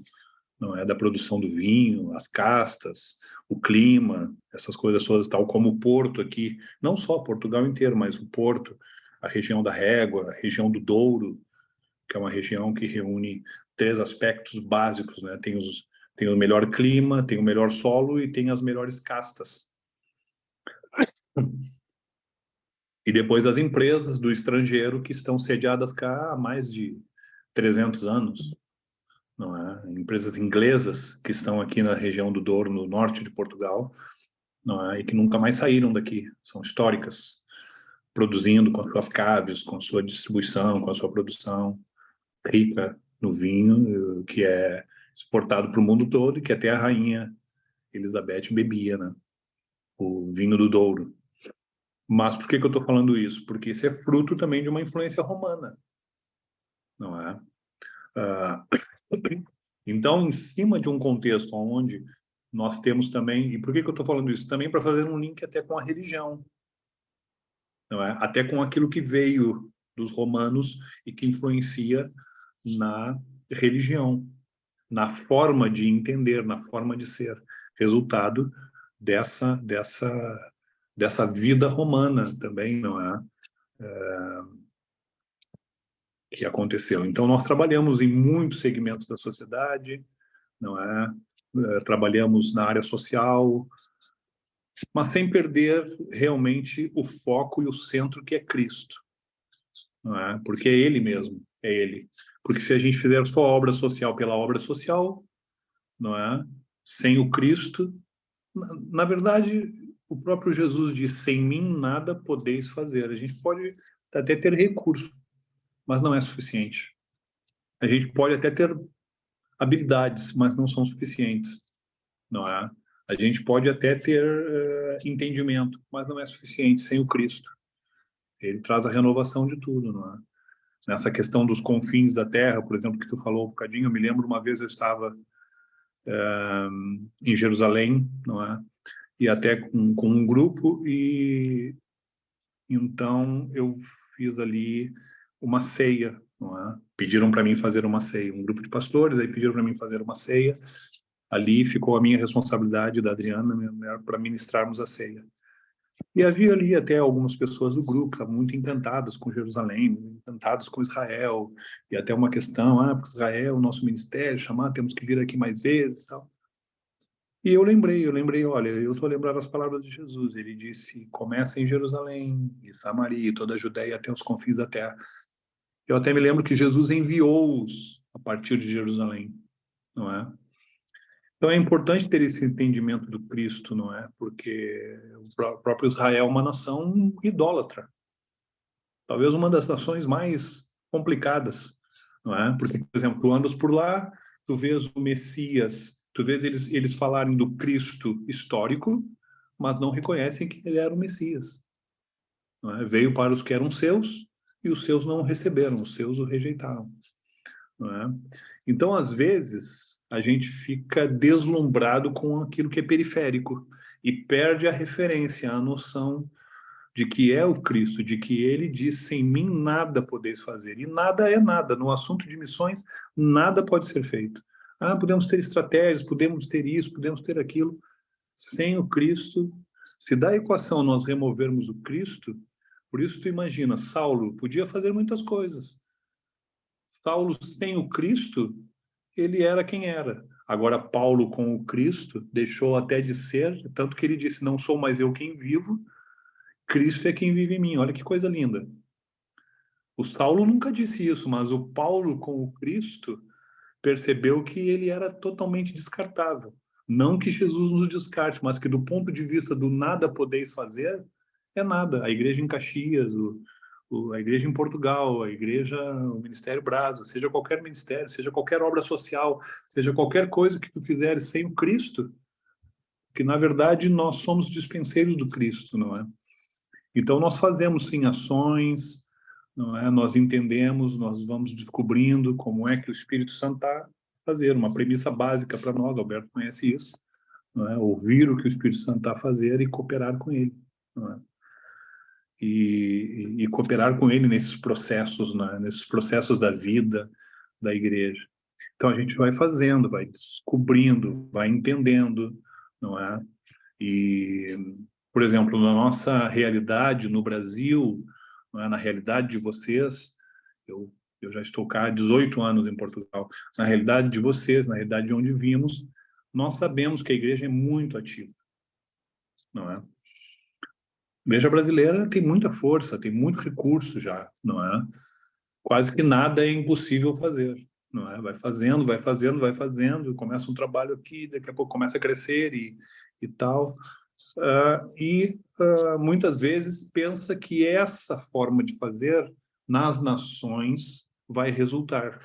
não é, da produção do vinho, as castas, o clima, essas coisas todas, tal como o Porto aqui, não só Portugal inteiro, mas o Porto, a região da Régua, a região do Douro, que é uma região que reúne três aspectos básicos, né? Tem o melhor clima, tem o melhor solo e tem as melhores castas. E depois as empresas do estrangeiro que estão sediadas cá há mais de 300 anos, não é? Empresas inglesas que estão aqui na região do Douro, no norte de Portugal, não é? E que nunca mais saíram daqui, são históricas, produzindo com as suas caves, com a sua distribuição, com a sua produção rica no vinho, que é exportado para o mundo todo e que até a rainha Elizabeth bebia, né? O vinho do Douro. Mas por que eu estou falando isso? Porque isso é fruto também de uma influência romana, não é? Então, em cima de um contexto onde nós temos também, e por que eu estou falando isso? Também para fazer um link até com a religião, não é? Até com aquilo que veio dos romanos e que influencia na religião, na forma de entender, na forma de ser, resultado dessa vida romana também, não é? Que aconteceu. Então, nós trabalhamos em muitos segmentos da sociedade, não é? Trabalhamos na área social, mas sem perder realmente o foco e o centro que é Cristo, não é? Porque é Ele mesmo, é Ele. Porque se a gente fizer só obra social pela obra social, não é? Sem o Cristo, na verdade, o próprio Jesus diz: sem mim nada podeis fazer. A gente pode até ter recurso, mas não é suficiente. A gente pode até ter habilidades, mas não são suficientes, não é? A gente pode até ter entendimento, mas não é suficiente sem o Cristo. Ele traz a renovação de tudo, não é? Nessa questão dos confins da terra, por exemplo, que tu falou um bocadinho, eu me lembro uma vez eu estava em Jerusalém, não é? E até com um grupo, e então eu fiz ali uma ceia, não é? Pediram para mim fazer uma ceia, um grupo de pastores, aí pediram para mim fazer uma ceia. Ali ficou a minha responsabilidade, da Adriana, minha mulher, para ministrarmos a ceia. E havia ali até algumas pessoas do grupo, estavam muito encantadas com Jerusalém, encantadas com Israel, e até uma questão, porque Israel, o nosso ministério, chamar, temos que vir aqui mais vezes, tal. E eu lembrei, olha, eu estou lembrando as palavras de Jesus, ele disse: começa em Jerusalém, e Samaria, e toda a Judéia até os confins da terra. Eu até me lembro que Jesus enviou-os a partir de Jerusalém, não é? Então é importante ter esse entendimento do Cristo, não é? Porque o próprio Israel é uma nação idólatra. Talvez uma das nações mais complicadas, não é? Porque, por exemplo, tu andas por lá, tu vês o Messias, tu vês eles falarem do Cristo histórico, mas não reconhecem que ele era o Messias. Não é? Veio para os que eram seus e os seus não o receberam, os seus o rejeitaram. Não é? Então, às vezes, a gente fica deslumbrado com aquilo que é periférico e perde a referência, a noção de que é o Cristo, de que ele diz: sem mim nada podeis fazer. E nada é nada. No assunto de missões, nada pode ser feito. Podemos ter estratégias, podemos ter isso, podemos ter aquilo. Sem o Cristo, se da equação nós removermos o Cristo, por isso tu imagina, Saulo podia fazer muitas coisas. Saulo sem o Cristo, ele era quem era. Agora Paulo com o Cristo deixou até de ser, tanto que ele disse, não sou mais eu quem vivo, Cristo é quem vive em mim. Olha que coisa linda. O Saulo nunca disse isso, mas o Paulo com o Cristo percebeu que ele era totalmente descartável. Não que Jesus nos descarte, mas que do ponto de vista do nada podeis fazer, é nada. A igreja em Caxias, a igreja em Portugal, a igreja, o Ministério Brasa, seja qualquer ministério, seja qualquer obra social, seja qualquer coisa que tu fizeres sem o Cristo, que na verdade nós somos dispenseiros do Cristo, não é? Então nós fazemos sim ações, não é? Nós entendemos, nós vamos descobrindo como é que o Espírito Santo está fazer. Uma premissa básica para nós, Alberto conhece isso, não é? Ouvir o que o Espírito Santo está a fazer e cooperar com ele, não é? E cooperar com ele nesses processos, né? Nesses processos da vida da igreja. Então a gente vai fazendo, vai descobrindo, vai entendendo, não é? E, por exemplo, na nossa realidade no Brasil, não é? Na realidade de vocês, eu já estou cá há 18 anos em Portugal. Na realidade de vocês, na realidade de onde vimos, nós sabemos que a igreja é muito ativa, não é? A igreja brasileira tem muita força, tem muito recurso já, não é? Quase que nada é impossível fazer, não é? Vai fazendo, vai fazendo, vai fazendo, começa um trabalho aqui, daqui a pouco começa a crescer e tal. Muitas vezes pensa que essa forma de fazer nas nações vai resultar.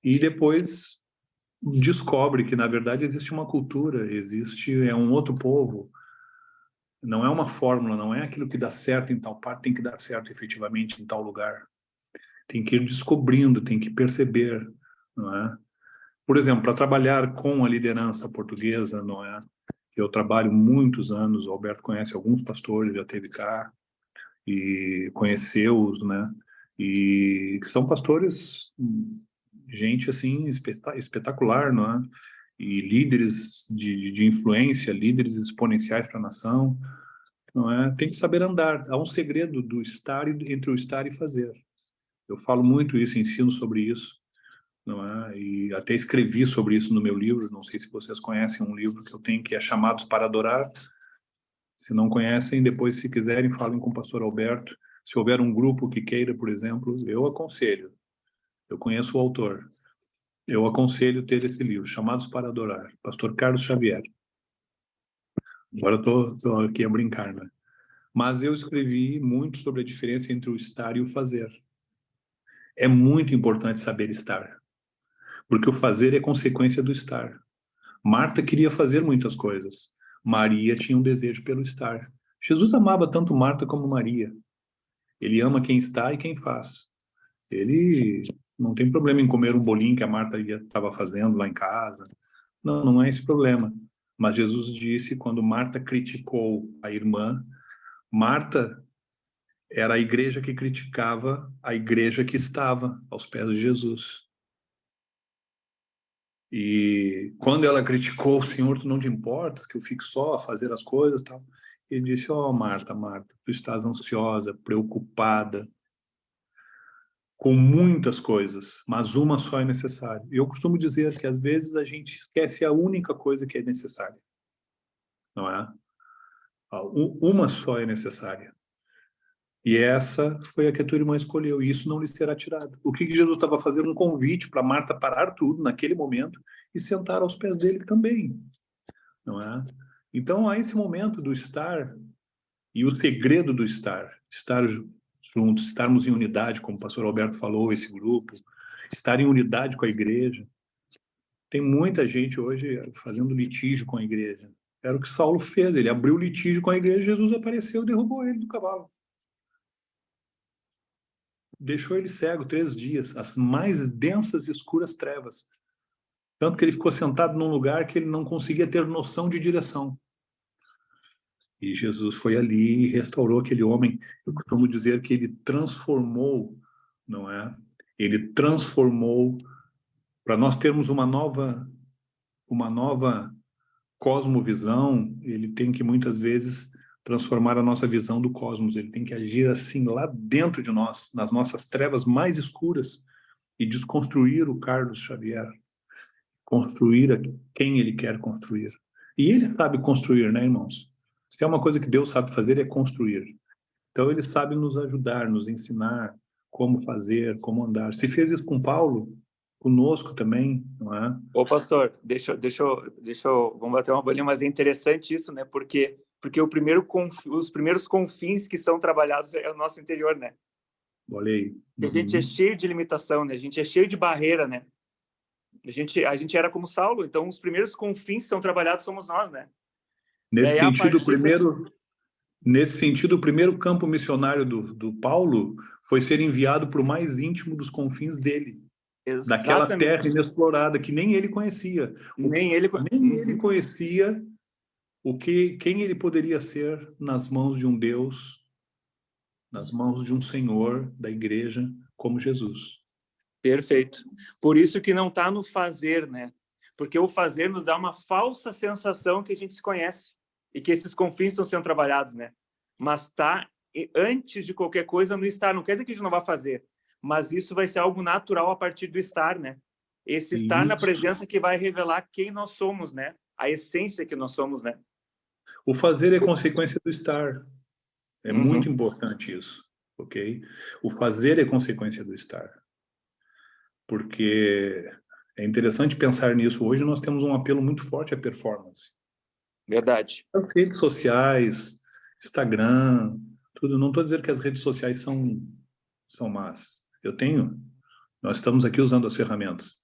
E depois descobre que, na verdade, existe uma cultura, é um outro povo, não é uma fórmula, não é aquilo que dá certo em tal parte, tem que dar certo efetivamente em tal lugar. Tem que ir descobrindo, tem que perceber, não é? Por exemplo, para trabalhar com a liderança portuguesa, não é? Eu trabalho muitos anos, o Alberto conhece alguns pastores, já esteve cá e conheceu-os, né? E que são pastores, gente assim, espetacular, não é? E líderes de influência, líderes exponenciais para a nação, não é? Tem que saber andar. Há um segredo do estar entre o estar e fazer. Eu falo muito isso, ensino sobre isso, não é? E até escrevi sobre isso no meu livro. Não sei se vocês conhecem um livro que eu tenho que é Chamados para Adorar. Se não conhecem, depois, se quiserem, falem com o pastor Alberto. Se houver um grupo que queira, por exemplo, eu aconselho. Eu conheço o autor. Eu aconselho ter esse livro, Chamados para Adorar, pastor Carlos Xavier. Agora eu estou aqui a brincar, né? Mas eu escrevi muito sobre a diferença entre o estar e o fazer. É muito importante saber estar, porque o fazer é consequência do estar. Marta queria fazer muitas coisas. Maria tinha um desejo pelo estar. Jesus amava tanto Marta como Maria. Ele ama quem está e quem faz. Ele não tem problema em comer um bolinho que a Marta estava fazendo lá em casa. Não, não é esse problema. Mas Jesus disse, quando Marta criticou a irmã, Marta era a igreja que criticava a igreja que estava aos pés de Jesus. E quando ela criticou o Senhor, tu não te importas que eu fique só a fazer as coisas e tal. Ele disse, Marta, Marta, tu estás ansiosa, preocupada com muitas coisas, mas uma só é necessária. Eu costumo dizer que às vezes a gente esquece a única coisa que é necessária, não é? Uma só é necessária. E essa foi a que a tua irmã escolheu, e isso não lhe será tirado. O que Jesus estava fazendo? Um convite para Marta parar tudo naquele momento e sentar aos pés dele também, não é? Então há esse momento do estar, e o segredo do estar juntos, estarmos em unidade, como o pastor Alberto falou, esse grupo, estar em unidade com a igreja. Tem muita gente hoje fazendo litígio com a igreja. Era o que Saulo fez, ele abriu litígio com a igreja, Jesus apareceu e derrubou ele do cavalo. Deixou ele cego 3 dias, as mais densas e escuras trevas. Tanto que ele ficou sentado num lugar que ele não conseguia ter noção de direção. E Jesus foi ali e restaurou aquele homem. Eu costumo dizer que ele transformou, não é? Ele transformou Para nós termos uma nova cosmovisão, ele tem que muitas vezes transformar a nossa visão do cosmos. Ele tem que agir assim lá dentro de nós, nas nossas trevas mais escuras, e desconstruir o Carlos Xavier, construir quem ele quer construir. E ele sabe construir, né, irmãos? Se é uma coisa que Deus sabe fazer, é construir. Então ele sabe nos ajudar, nos ensinar como fazer, como andar. Se fez isso com Paulo, conosco também, não é? Ô, pastor, vamos bater uma bolinha, mas é interessante isso, né? Porque os primeiros confins que são trabalhados é o nosso interior, né? Olha aí. A gente é cheio de limitação, né? A gente é cheio de barreira, né? A gente era como Saulo, então os primeiros confins que são trabalhados somos nós, né? Nesse Daí, sentido, o primeiro campo missionário do Paulo foi ser enviado para o mais íntimo dos confins dele. Daquela terra inexplorada que nem ele conhecia. Nem ele conhecia quem ele poderia ser nas mãos de um Deus, nas mãos de um Senhor da igreja como Jesus. Perfeito. Por isso que não está no fazer, né? Porque o fazer nos dá uma falsa sensação que a gente se conhece e que esses confins estão sendo trabalhados, né? Mas está antes de qualquer coisa no estar. Não quer dizer que a gente não vai fazer, mas isso vai ser algo natural a partir do estar, né? Esse estar na presença que vai revelar quem nós somos, né? A essência que nós somos, né? O fazer é consequência do estar. É muito importante isso, ok? O fazer é consequência do estar. Porque é interessante pensar nisso. Hoje nós temos um apelo muito forte à performance. Verdade. As redes sociais, Instagram, tudo. Não estou dizendo que as redes sociais são más. Nós estamos aqui usando as ferramentas.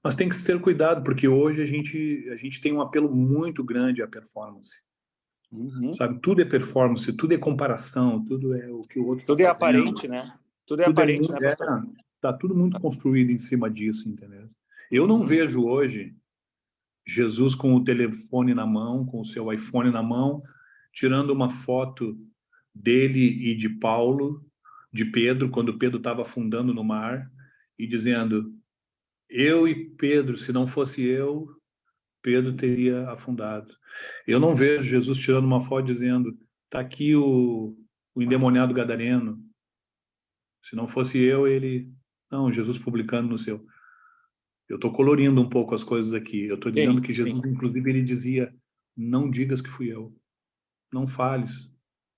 Mas tem que ter cuidado, porque hoje a gente tem um apelo muito grande à performance. Sabe? Tudo é performance, tudo é comparação, tudo é o que o outro Tudo está é fazendo. aparente, né? Tudo é aparente, né, pastor? Tá tudo muito construído em cima disso, entendeu? Eu não vejo hoje Jesus com o telefone na mão, com o seu iPhone na mão, tirando uma foto dele e de Paulo, de Pedro, quando Pedro estava afundando no mar, e dizendo: eu e Pedro, se não fosse eu, Pedro teria afundado. Eu não vejo Jesus tirando uma foto dizendo: tá aqui o endemoniado gadareno. Se não fosse eu, ele... Não, Jesus publicando no seu... Eu estou colorindo um pouco as coisas aqui. Eu estou dizendo que Jesus, inclusive, ele dizia: não digas que fui eu. Não fales.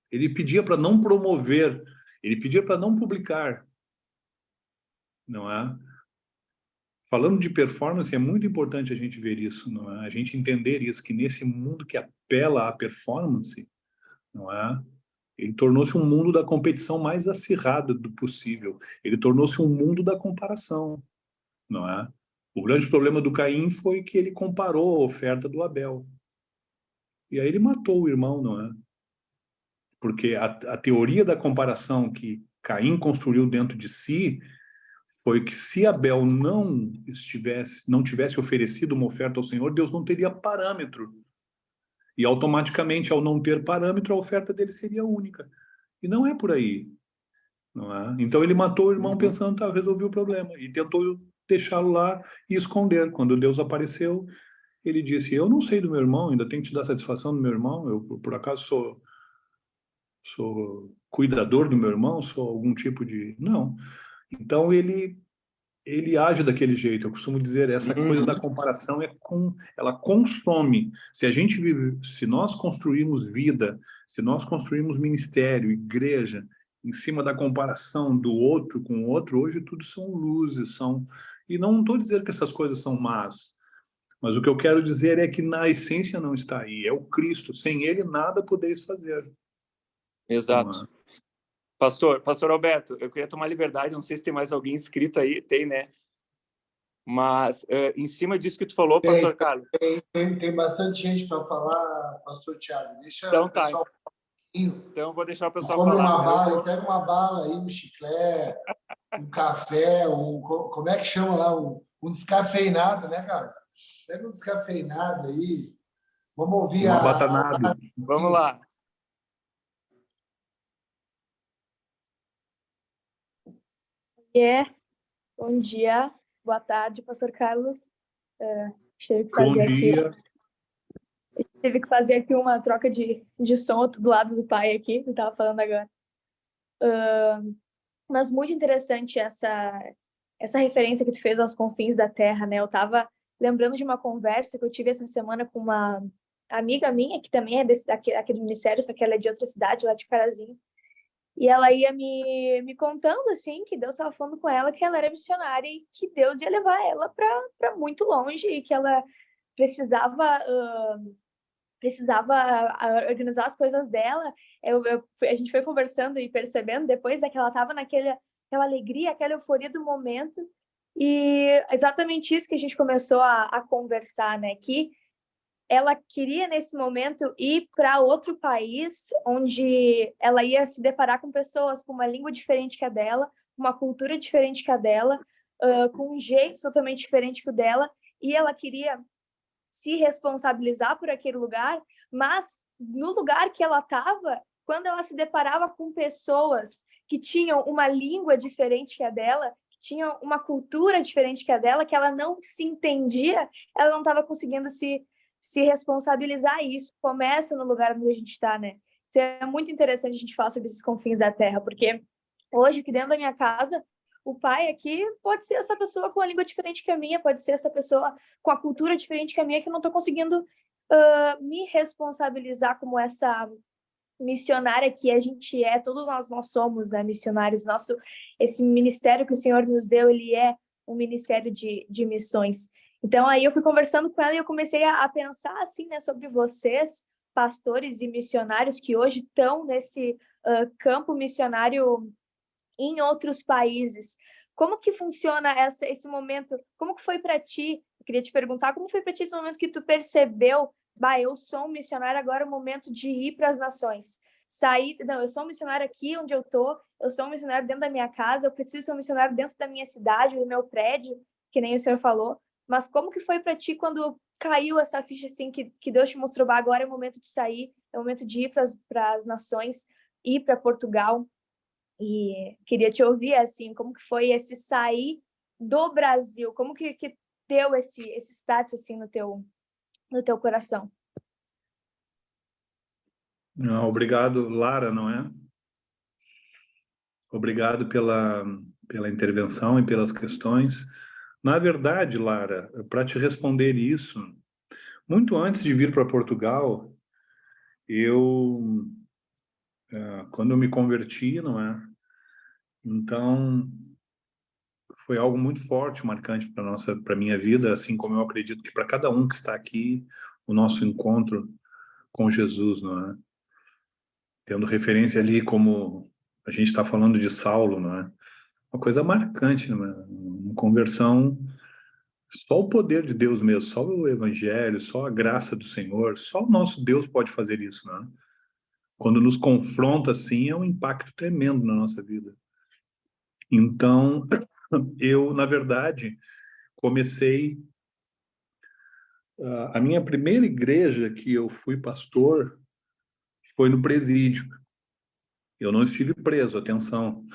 Ele pedia para não promover. Ele pedia para não publicar. Não é? Falando de performance, é muito importante a gente ver isso, não é? A gente entender isso, que nesse mundo que apela à performance, não é? Ele tornou-se um mundo da competição mais acirrada do possível. Ele tornou-se um mundo da comparação, não é? O grande problema do Caim foi que ele comparou a oferta do Abel. E aí ele matou o irmão, não é? Porque a teoria da comparação que Caim construiu dentro de si foi que se Abel não tivesse oferecido uma oferta ao Senhor, Deus não teria parâmetro. E automaticamente, ao não ter parâmetro, a oferta dele seria única. E não é por aí, não é? Então ele matou o irmão pensando, tá, resolvi o problema, e tentou deixá-lo lá e esconder. Quando Deus apareceu, ele disse: eu não sei do meu irmão, ainda tenho que te dar satisfação do meu irmão, eu por acaso sou cuidador do meu irmão, sou algum tipo de... Não. Então ele age daquele jeito. Eu costumo dizer, essa coisa da comparação ela consome. Se nós construímos vida, se nós construímos ministério, igreja, em cima da comparação do outro com o outro, hoje tudo são luzes, e não estou dizendo que essas coisas são más, mas o que eu quero dizer é que na essência não está aí, é o Cristo. Sem ele nada podeis fazer. Exato. Pastor Alberto, eu queria tomar liberdade, não sei se tem mais alguém inscrito aí, tem, né? Mas em cima disso que tu falou, pastor Carlos. Tem bastante gente para falar, pastor Thiago. Deixa então, o pessoal tá. Então vou deixar o pessoal come falar. Uma bala, pega uma bala aí, um chiclete, um café, como é que chama lá? Um descafeinado, né, Carlos? Pega um descafeinado aí. Vamos ouvir um abatanado. Vamos lá. Bom dia. Boa tarde, pastor Carlos. Teve que Bom fazer dia. teve que fazer aqui uma troca de som do lado do pai aqui, que eu estava falando agora. Mas muito interessante essa referência que tu fez aos confins da terra, né? Eu estava lembrando de uma conversa que eu tive essa semana com uma amiga minha, que também é aqui do ministério, só que ela é de outra cidade, lá de Carazinho. E ela ia me contando, assim, que Deus estava falando com ela que ela era missionária e que Deus ia levar ela para muito longe e que ela precisava organizar as coisas dela. A gente foi conversando e percebendo depois que ela estava aquela alegria, aquela euforia do momento. E exatamente isso que a gente começou a conversar, né? Que ela queria, nesse momento, ir para outro país onde ela ia se deparar com pessoas com uma língua diferente que a dela, uma cultura diferente que a dela, com um jeito totalmente diferente que o dela, e ela queria se responsabilizar por aquele lugar, mas no lugar que ela estava, quando ela se deparava com pessoas que tinham uma língua diferente que a dela, que tinham uma cultura diferente que a dela, que ela não se entendia, ela não estava conseguindo se responsabilizar. E isso começa no lugar onde a gente está, né? Então, é muito interessante a gente falar sobre esses confins da terra, porque hoje, aqui dentro da minha casa, o pai aqui pode ser essa pessoa com a língua diferente que a minha, pode ser essa pessoa com a cultura diferente que a minha, que eu não estou conseguindo me responsabilizar como essa missionária que a gente é. Todos nós somos, né, missionários. Esse ministério que o Senhor nos deu, ele é um ministério de missões. Então, aí eu fui conversando com ela e eu comecei a pensar, assim, né, sobre vocês, pastores e missionários que hoje estão nesse campo missionário em outros países. Como que funciona esse momento? Como que foi para ti? Eu queria te perguntar, como foi para ti esse momento que tu percebeu, eu sou um missionário, agora é o momento de ir para as nações. Eu sou um missionário aqui onde eu sou um missionário dentro da minha casa, eu preciso ser um missionário dentro da minha cidade, do meu prédio, que nem o senhor falou. Mas como que foi para ti quando caiu essa ficha, assim, que Deus te mostrou, agora é o momento de sair, é o momento de ir para as nações, ir para Portugal? E queria te ouvir, assim, como que foi esse sair do Brasil? Como que deu esse start, assim, no teu coração? Obrigado, Lara, não é? Obrigado pela intervenção e pelas questões. Na verdade, Lara, para te responder isso, muito antes de vir para Portugal, quando eu me converti, não é? Então, foi algo muito forte, marcante para minha vida, assim como eu acredito que para cada um que está aqui, o nosso encontro com Jesus, não é? Tendo referência ali como a gente está falando de Saulo, não é? Uma coisa marcante, não é? Uma conversão, só o poder de Deus mesmo, só o Evangelho, só a graça do Senhor, só o nosso Deus pode fazer isso, não é? Quando nos confronta assim, é um impacto tremendo na nossa vida. Então, eu, na verdade, comecei a minha primeira igreja que eu fui pastor foi no presídio. Eu não estive preso, atenção,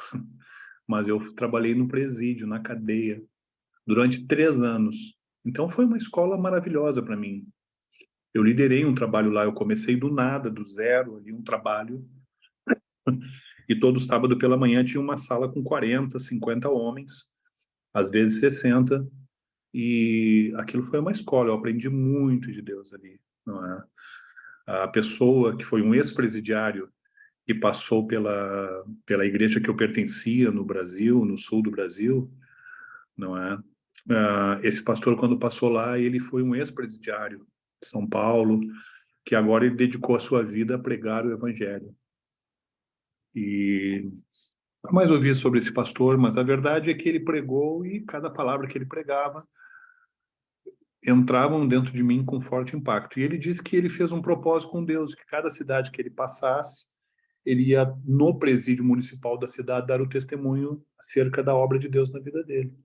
mas eu trabalhei no presídio, na cadeia, durante 3 anos. Então foi uma escola maravilhosa para mim. Eu liderei um trabalho lá, eu comecei do nada, do zero, ali um trabalho. E todo sábado pela manhã tinha uma sala com 40, 50 homens, às vezes 60. E aquilo foi uma escola, eu aprendi muito de Deus ali, não é? A pessoa que foi um ex-presidiário que passou pela igreja que eu pertencia no Brasil, no sul do Brasil, não é? Esse pastor, quando passou lá, ele foi um ex-presidiário de São Paulo, que agora ele dedicou a sua vida a pregar o evangelho. E não mais ouvi sobre esse pastor, mas a verdade é que ele pregou e cada palavra que ele pregava entravam dentro de mim com forte impacto. E ele disse que ele fez um propósito com Deus, que cada cidade que ele passasse, ele ia no presídio municipal da cidade dar o testemunho acerca da obra de Deus na vida dele.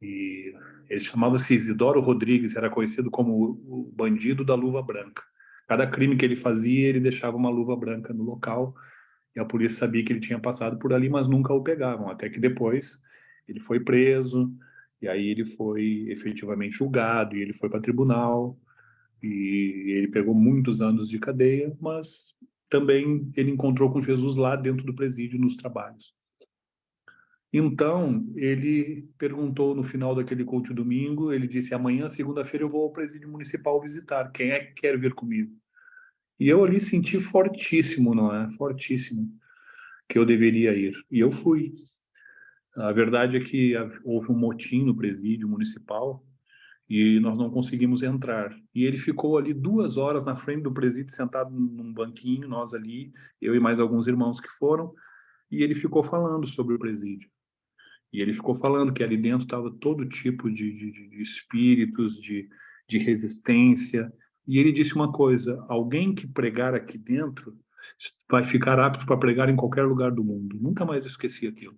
E ele chamava-se Isidoro Rodrigues, era conhecido como o bandido da luva branca. Cada crime que ele fazia, ele deixava uma luva branca no local, e a polícia sabia que ele tinha passado por ali, mas nunca o pegavam, até que depois ele foi preso, E aí ele foi efetivamente julgado, e ele foi para tribunal, e ele pegou muitos anos de cadeia, mas também ele encontrou com Jesus lá dentro do presídio, nos trabalhos. Então, ele perguntou no final daquele culto domingo, ele disse, amanhã, segunda-feira, eu vou ao presídio municipal visitar, quem é que quer vir comigo? E eu ali senti fortíssimo, não é? Fortíssimo, que eu deveria ir. E eu fui. A verdade é que houve um motim no presídio municipal e nós não conseguimos entrar. E ele ficou ali 2 horas na frente do presídio, sentado num banquinho, nós ali, eu e mais alguns irmãos que foram, e ele ficou falando sobre o presídio. E ele ficou falando que ali dentro estava todo tipo de espíritos, de resistência. E ele disse uma coisa, alguém que pregar aqui dentro vai ficar apto para pregar em qualquer lugar do mundo. Nunca mais esqueci aquilo.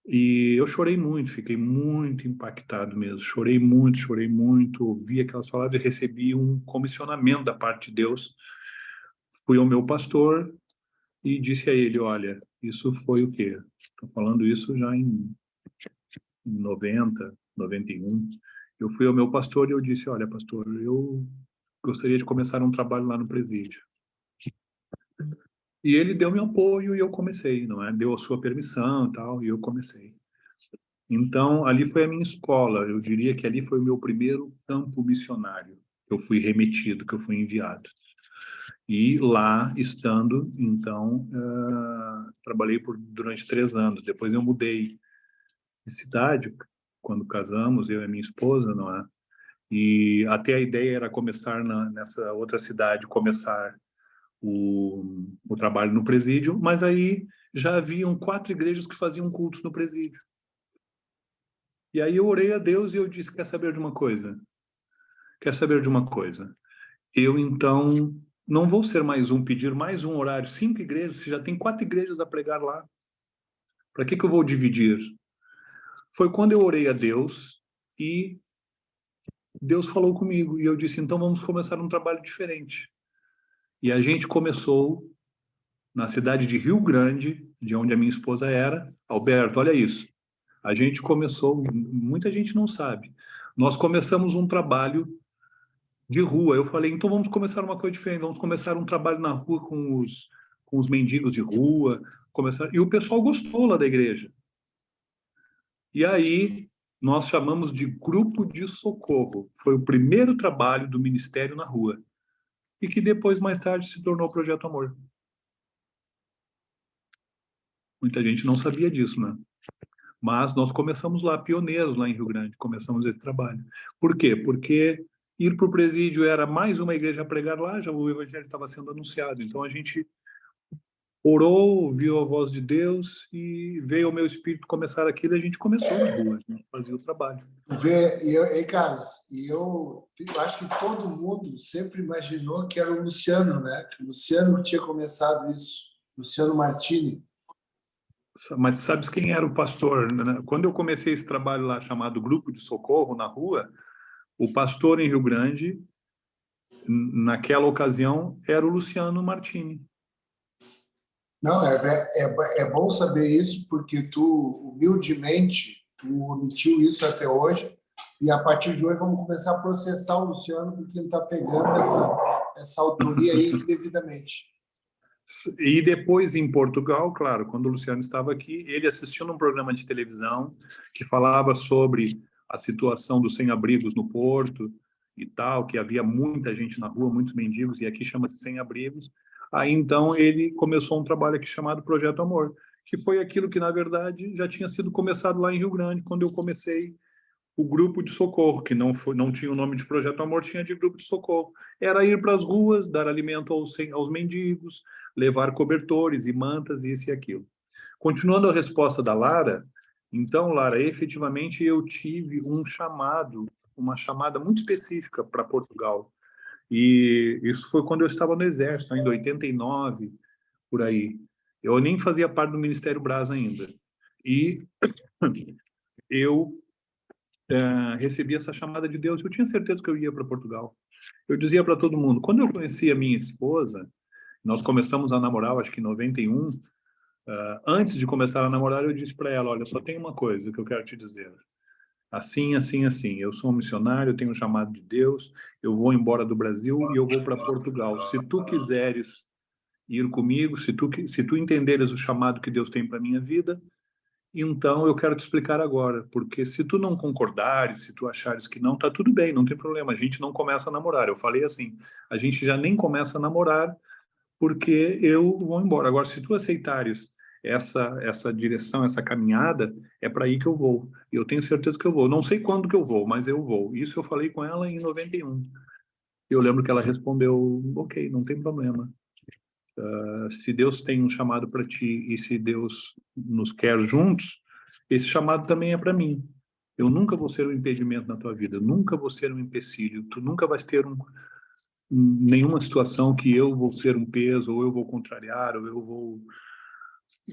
E eu chorei muito, fiquei muito impactado mesmo. Chorei muito, ouvi aquelas palavras e recebi um comissionamento da parte de Deus. Fui ao meu pastor e disse a ele, olha, isso foi o quê? Estou falando isso já em 90, 91. Eu fui ao meu pastor e eu disse, olha, pastor, eu gostaria de começar um trabalho lá no presídio. E ele deu meu apoio e eu comecei, não é? Deu a sua permissão e tal, e eu comecei. Então, ali foi a minha escola. Eu diria que ali foi o meu primeiro campo missionário. Eu fui remetido, que eu fui enviado. E lá, estando, então, trabalhei durante 3 anos. Depois eu mudei de cidade, quando casamos, eu e minha esposa, não é? E até a ideia era começar nessa outra cidade, começar o trabalho no presídio, mas aí já haviam 4 igrejas que faziam cultos no presídio. E aí eu orei a Deus e eu disse, quer saber de uma coisa? Quer saber de uma coisa? Eu, então, não vou ser mais pedir mais um horário, 5 igrejas, se já tem 4 igrejas a pregar lá. Para que eu vou dividir? Foi quando eu orei a Deus e Deus falou comigo. E eu disse, então vamos começar um trabalho diferente. E a gente começou na cidade de Rio Grande, de onde a minha esposa era. Alberto, olha isso. A gente começou, muita gente não sabe. Nós começamos um trabalho de rua. Eu falei, então vamos começar uma coisa diferente, vamos começar um trabalho na rua com os mendigos de rua. E o pessoal gostou lá da igreja. E aí nós chamamos de grupo de socorro. Foi o primeiro trabalho do ministério na rua. E que depois, mais tarde, se tornou o Projeto Amor. Muita gente não sabia disso, né? Mas nós começamos lá, pioneiros lá em Rio Grande, começamos esse trabalho. Por quê? Porque ir para o presídio era mais uma igreja a pregar lá, já o evangelho estava sendo anunciado. Então a gente orou, ouviu a voz de Deus e veio ao meu espírito começar aquilo e a gente começou na rua, a gente fazia o trabalho. Carlos, eu acho que todo mundo sempre imaginou que era o Luciano, né? Que o Luciano tinha começado isso, Luciano Martini. Mas sabes quem era o pastor? Quando eu comecei esse trabalho lá chamado Grupo de Socorro na rua, o pastor em Rio Grande, naquela ocasião, era o Luciano Martini. Não, é bom saber isso, porque tu, humildemente, tu omitiu isso até hoje, e a partir de hoje vamos começar a processar o Luciano, porque ele está pegando essa autoria aí indevidamente. E depois, em Portugal, claro, quando o Luciano estava aqui, ele assistiu num programa de televisão que falava sobre a situação dos sem-abrigos no Porto e tal, que havia muita gente na rua, muitos mendigos, e aqui chama-se sem-abrigos. Aí, então, ele começou um trabalho aqui chamado Projeto Amor, que foi aquilo que, na verdade, já tinha sido começado lá em Rio Grande, quando eu comecei o grupo de socorro, que não tinha o nome de Projeto Amor, tinha de grupo de socorro. Era ir para as ruas, dar alimento aos mendigos, levar cobertores e mantas, isso e aquilo. Continuando a resposta da Lara, então, Lara, efetivamente eu tive uma chamada muito específica para Portugal. E isso foi quando eu estava no Exército, ainda em 89, por aí. Eu nem fazia parte do Ministério Brás ainda. E eu recebi essa chamada de Deus. Eu tinha certeza que eu ia para Portugal. Eu dizia para todo mundo, quando eu conheci a minha esposa, nós começamos a namorar, acho que em 91, Antes de começar a namorar, eu disse para ela, olha, só tem uma coisa que eu quero te dizer. Assim, assim, assim. Eu sou um missionário, eu tenho um chamado de Deus, eu vou embora do Brasil e eu vou para Portugal. Se tu quiseres ir comigo, se tu entenderes o chamado que Deus tem para minha vida, então eu quero te explicar agora, porque se tu não concordares, se tu achares que não, tá tudo bem, não tem problema, a gente não começa a namorar. Eu falei assim, a gente já nem começa a namorar porque eu vou embora. Agora, se tu aceitares essa direção, essa caminhada, é para aí que eu vou. E eu tenho certeza que eu vou. Não sei quando que eu vou, mas eu vou. Isso eu falei com ela em 91. Eu lembro que ela respondeu, ok, não tem problema. Se Deus tem um chamado para ti e se Deus nos quer juntos, esse chamado também é para mim. Eu nunca vou ser um impedimento na tua vida, nunca vou ser um empecilho, tu nunca vais ter nenhuma situação que eu vou ser um peso, ou eu vou contrariar, ou eu vou...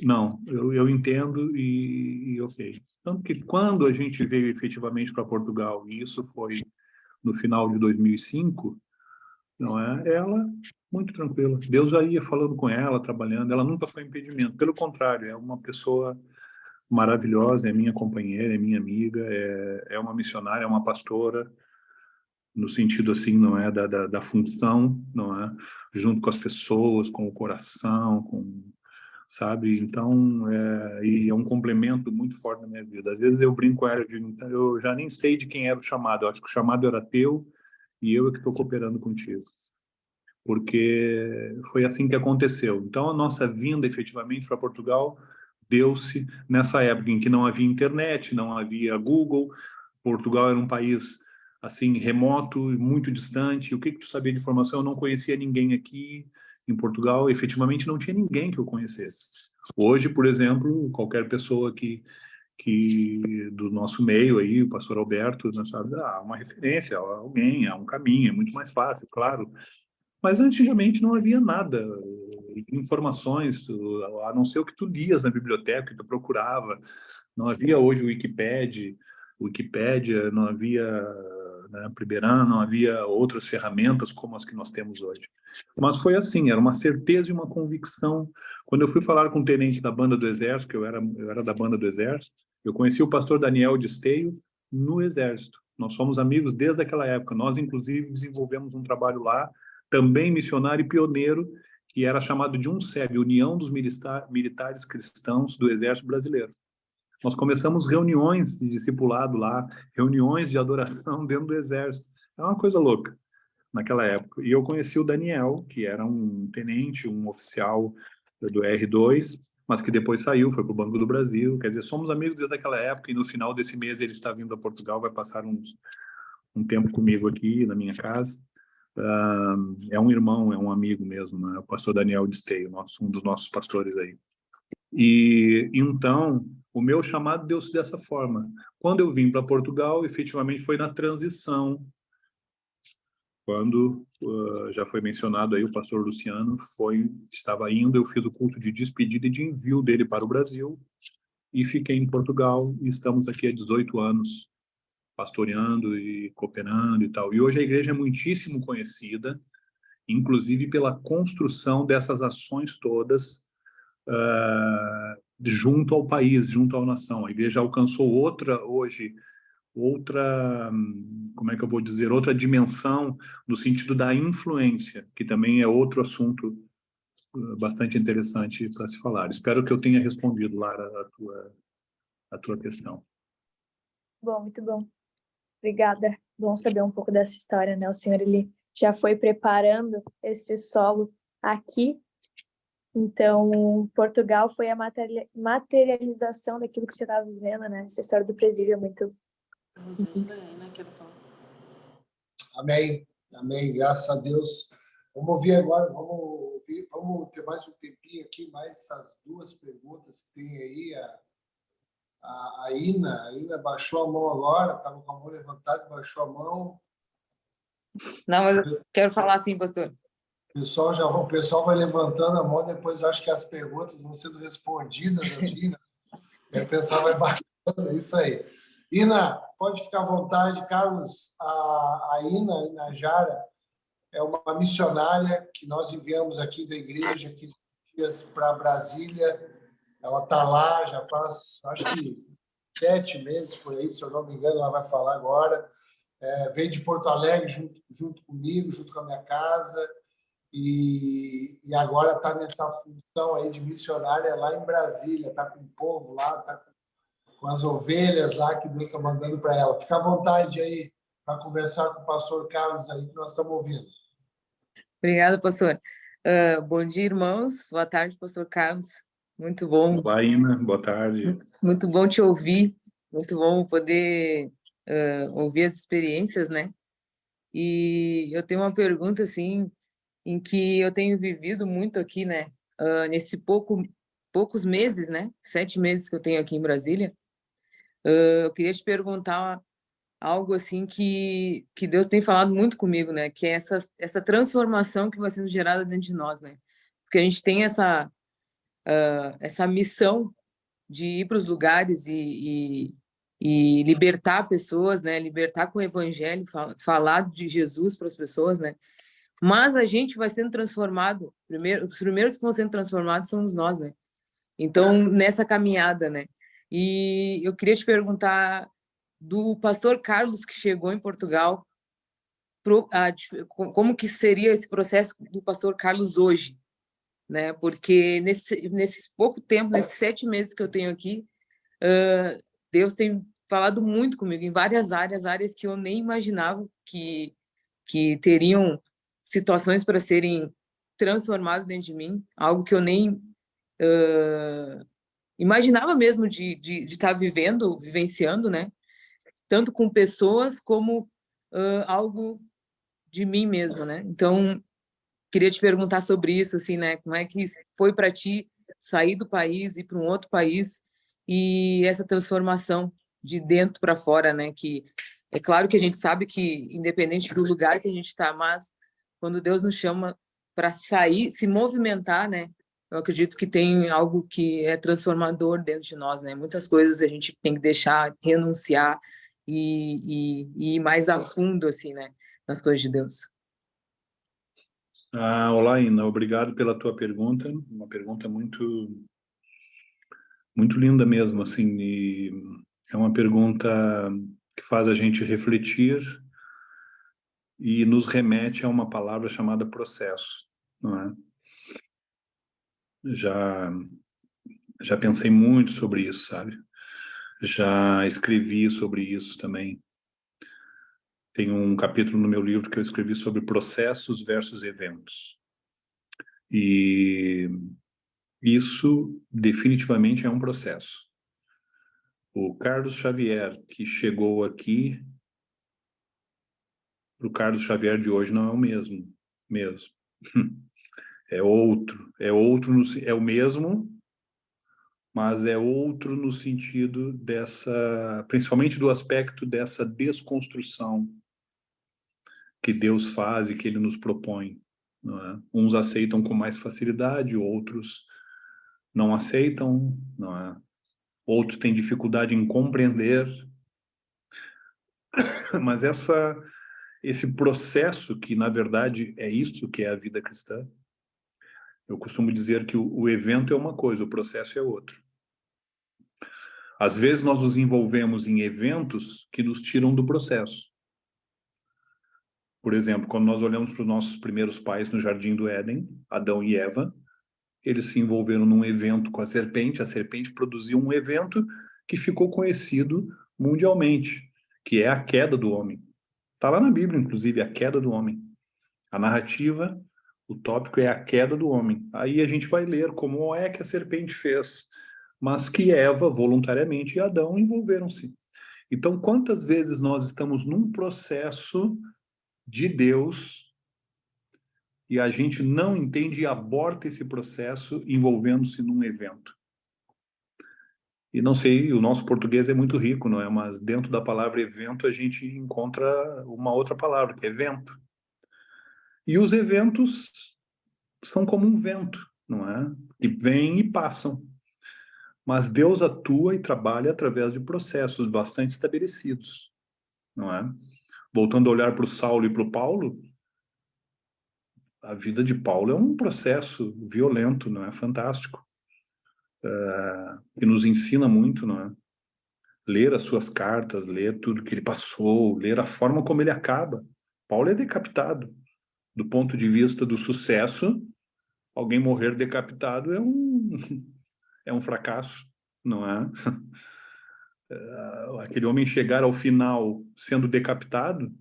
Não, eu entendo e ok. Tanto que quando a gente veio efetivamente para Portugal, e isso foi no final de 2005, não é? Ela, muito tranquila. Deus já ia falando com ela, trabalhando, ela nunca foi impedimento. Pelo contrário, é uma pessoa maravilhosa, é minha companheira, é minha amiga, é uma missionária, é uma pastora, no sentido assim, não é, da função, não é, junto com as pessoas, com o coração, sabe, então, e é um complemento muito forte na minha vida. Às vezes eu brinco com ela, eu digo, então, eu já nem sei de quem era o chamado, eu acho que o chamado era teu, e eu é que estou cooperando contigo, porque foi assim que aconteceu. Então, a nossa vinda, efetivamente, para Portugal, deu-se nessa época em que não havia internet, não havia Google, Portugal era um país assim remoto, muito distante. O que tu sabia de informação? Eu não conhecia ninguém aqui em Portugal. Efetivamente, não tinha ninguém que eu conhecesse. Hoje, por exemplo, qualquer pessoa que do nosso meio aí, o pastor Alberto, nós sabe, uma referência, alguém, há um caminho, é muito mais fácil, claro. Mas antigamente não havia nada, informações, a não ser o que tu lias na biblioteca, que tu procurava. Não havia hoje o Wikipédia, não havia, né, Primeirão, não havia outras ferramentas como as que nós temos hoje. Mas foi assim, era uma certeza e uma convicção. Quando eu fui falar com o tenente da banda do Exército, que eu era da banda do Exército, eu conheci o pastor Daniel de Esteio no Exército. Nós somos amigos desde aquela época. Nós, inclusive, desenvolvemos um trabalho lá, também missionário e pioneiro, que era chamado de UNCEB, União dos Militares Cristãos do Exército Brasileiro. Nós começamos reuniões de discipulado lá, reuniões de adoração dentro do Exército. É uma coisa louca naquela época. E eu conheci o Daniel, que era um tenente, um oficial do R2, mas que depois saiu, foi para o Banco do Brasil. Quer dizer, somos amigos desde aquela época e no final desse mês ele está vindo a Portugal, vai passar um tempo comigo aqui na minha casa. É um irmão, é um amigo mesmo, né? O pastor Daniel de Esteio, um dos nossos pastores aí. E então, o meu chamado deu-se dessa forma. Quando eu vim para Portugal, efetivamente foi na transição. Quando já foi mencionado aí, o pastor Luciano estava indo, eu fiz o culto de despedida e de envio dele para o Brasil e fiquei em Portugal e estamos aqui há 18 anos pastoreando e cooperando e tal. E hoje a igreja é muitíssimo conhecida, inclusive pela construção dessas ações todas junto ao país, junto à nação. A igreja alcançou outra, como é que eu vou dizer, outra dimensão no sentido da influência, que também é outro assunto bastante interessante para se falar. Espero que eu tenha respondido, Lara, a tua questão. Bom, muito bom. Obrigada. Bom saber um pouco dessa história, né? O senhor, ele já foi preparando esse solo aqui. Então, Portugal foi a materialização daquilo que você estava vivendo, né? Essa história do presídio é muito... Amém. Amém. Graças a Deus. Vamos ouvir agora, vamos ter mais um tempinho aqui, mais essas duas perguntas que tem aí. A Ina baixou a mão agora, estava com a mão levantada, baixou a mão. Não, mas eu quero falar assim, pastor. O pessoal vai levantando a mão, depois acho que as perguntas vão sendo respondidas assim, né? E o pessoal vai baixando, é isso aí. Ina, pode ficar à vontade. Carlos, a Ina Jara, é uma missionária que nós enviamos aqui da igreja, aqui para Brasília, Ela está lá, já faz, acho que 7 meses por aí, se eu não me engano, ela vai falar agora. Veio de Porto Alegre junto comigo, junto com a minha casa, e agora está nessa função aí de missionária lá em Brasília, está com o povo lá, está com as ovelhas lá que Deus está mandando para ela. Fica à vontade aí para conversar com o pastor Carlos aí, que nós estamos ouvindo. Obrigada, pastor. Bom dia, irmãos. Boa tarde, pastor Carlos. Muito bom. Olá, Ina. Boa tarde. Muito bom te ouvir. Muito bom poder ouvir as experiências, né? E eu tenho uma pergunta, assim, em que eu tenho vivido muito aqui, né? Nesse poucos meses, né? 7 meses que eu tenho aqui em Brasília. Eu queria te perguntar algo assim que Deus tem falado muito comigo, né? Que é essa transformação que vai sendo gerada dentro de nós, né? Porque a gente tem essa missão de ir para os lugares e libertar pessoas, né? Libertar com o evangelho, falar de Jesus para as pessoas, né? Mas a gente vai sendo transformado. Os primeiros que vão sendo transformados somos nós, né? Então, nessa caminhada, né? E eu queria te perguntar do pastor Carlos, que chegou em Portugal, como que seria esse processo do pastor Carlos hoje, né? Porque nesse pouco tempo, nesses 7 meses que eu tenho aqui, Deus tem falado muito comigo em várias áreas que eu nem imaginava que teriam situações para serem transformadas dentro de mim, algo que eu nem imaginava mesmo de estar vivenciando, né? Tanto com pessoas como algo de mim mesmo, né? Então, queria te perguntar sobre isso, assim, né? Como é que foi para ti sair do país, ir para um outro país e essa transformação de dentro para fora, né? Que é claro que a gente sabe que, independente do lugar que a gente está, mas quando Deus nos chama para sair, se movimentar, né? Eu acredito que tem algo que é transformador dentro de nós, né? Muitas coisas a gente tem que deixar, renunciar e ir mais a fundo, assim, né? Nas coisas de Deus. Olá, Ina. Obrigado pela tua pergunta. Uma pergunta muito, muito linda mesmo, assim. E é uma pergunta que faz a gente refletir e nos remete a uma palavra chamada processo, não é? Já pensei muito sobre isso, sabe? Já escrevi sobre isso também. Tem um capítulo no meu livro que eu escrevi sobre processos versus eventos. E isso definitivamente é um processo. O Carlos Xavier, que chegou aqui, o Carlos Xavier de hoje não é o mesmo. É outro. É o mesmo, mas é outro no sentido principalmente do aspecto dessa desconstrução que Deus faz e que Ele nos propõe, não é? Uns aceitam com mais facilidade, outros não aceitam, não é? Outros têm dificuldade em compreender, mas esse processo que, na verdade, é isso que é a vida cristã. Eu costumo dizer que o evento é uma coisa, o processo é outro. Às vezes nós nos envolvemos em eventos que nos tiram do processo. Por exemplo, quando nós olhamos para os nossos primeiros pais no Jardim do Éden, Adão e Eva, eles se envolveram num evento com a serpente produziu um evento que ficou conhecido mundialmente, que é a queda do homem. Está lá na Bíblia, inclusive, a queda do homem. A narrativa, o tópico é a queda do homem. Aí a gente vai ler como é que a serpente fez, mas que Eva, voluntariamente, e Adão envolveram-se. Então, quantas vezes nós estamos num processo de Deus e a gente não entende e aborta esse processo envolvendo-se num evento? E não sei, o nosso português é muito rico, não é? Mas dentro da palavra evento a gente encontra uma outra palavra, que é evento. E os eventos são como um vento, não é? Que vêm e passam. Mas Deus atua e trabalha através de processos bastante estabelecidos, não é? Voltando a olhar para o Saulo e para o Paulo, a vida de Paulo é um processo violento, não é? Fantástico. que nos ensina muito, não é? Ler as suas cartas, ler tudo que ele passou, ler a forma como ele acaba. Paulo é decapitado. Do ponto de vista do sucesso, alguém morrer decapitado é um fracasso, não é? Aquele homem chegar ao final sendo decapitado,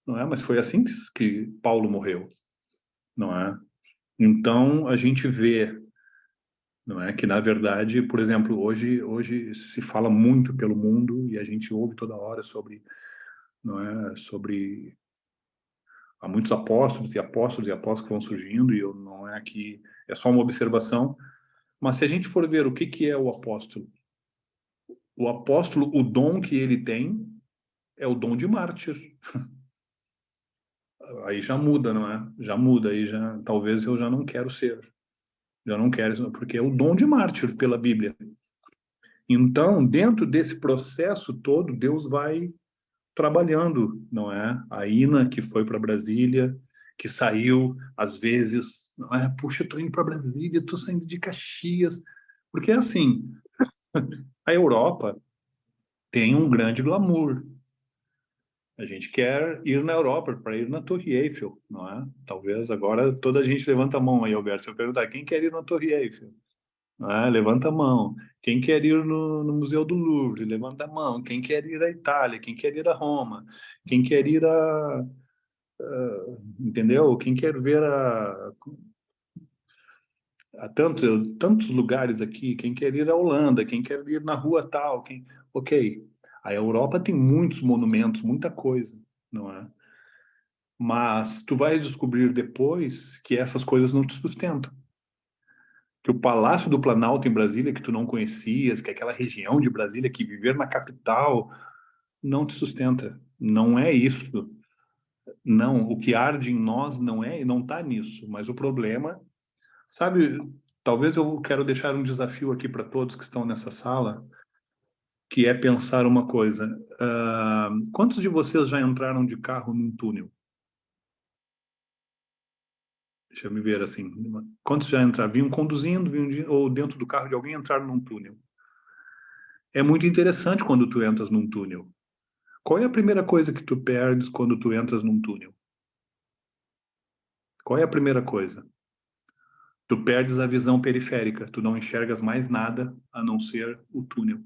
não é? Mas foi assim que Paulo morreu, não é? Então a gente vê, não é, que na verdade, por exemplo, hoje se fala muito pelo mundo e a gente ouve toda hora sobre, não é, sobre há muitos apóstolos e apóstolos e apóstolos que vão surgindo, e eu não é que é só uma observação, mas se a gente for ver o que é o apóstolo, o dom que ele tem é o dom de mártir. Aí já muda, não é? Já muda, aí já talvez eu já não quero ser. Já não quero, porque é o dom de mártir pela Bíblia. Então, dentro desse processo todo, Deus vai trabalhando, não é? A Ina, que foi para Brasília, que saiu, às vezes, não é? Puxa, eu tô indo para Brasília, tô saindo de Caxias. Porque, assim, a Europa tem um grande glamour. A gente quer ir na Europa para ir na Torre Eiffel, não é? Talvez agora toda a gente levanta a mão aí, Alberto. Se eu perguntar, quem quer ir na Torre Eiffel? Ah, levanta a mão. Quem quer ir no Museu do Louvre? Levanta a mão. Quem quer ir à Itália? Quem quer ir a Roma? Quem quer ir entendeu? Quem quer ver a tantos lugares aqui? Quem quer ir à Holanda? Quem quer ir na rua tal? Ok. A Europa tem muitos monumentos, muita coisa, não é? Mas tu vai descobrir depois que essas coisas não te sustentam. Que o Palácio do Planalto em Brasília, que tu não conhecias, que é aquela região de Brasília, que viver na capital, não te sustenta. Não é isso. Não, o que arde em nós não está nisso. Mas o problema, sabe, talvez eu quero deixar um desafio aqui para todos que estão nessa sala, que é pensar uma coisa. Quantos de vocês já entraram de carro num túnel? Deixa eu me ver assim. Quantos já entraram? Vinham conduzindo, ou dentro do carro de alguém entraram num túnel? É muito interessante quando tu entras num túnel. Qual é a primeira coisa que tu perdes quando tu entras num túnel? Qual é a primeira coisa? Tu perdes a visão periférica. Tu não enxergas mais nada a não ser o túnel.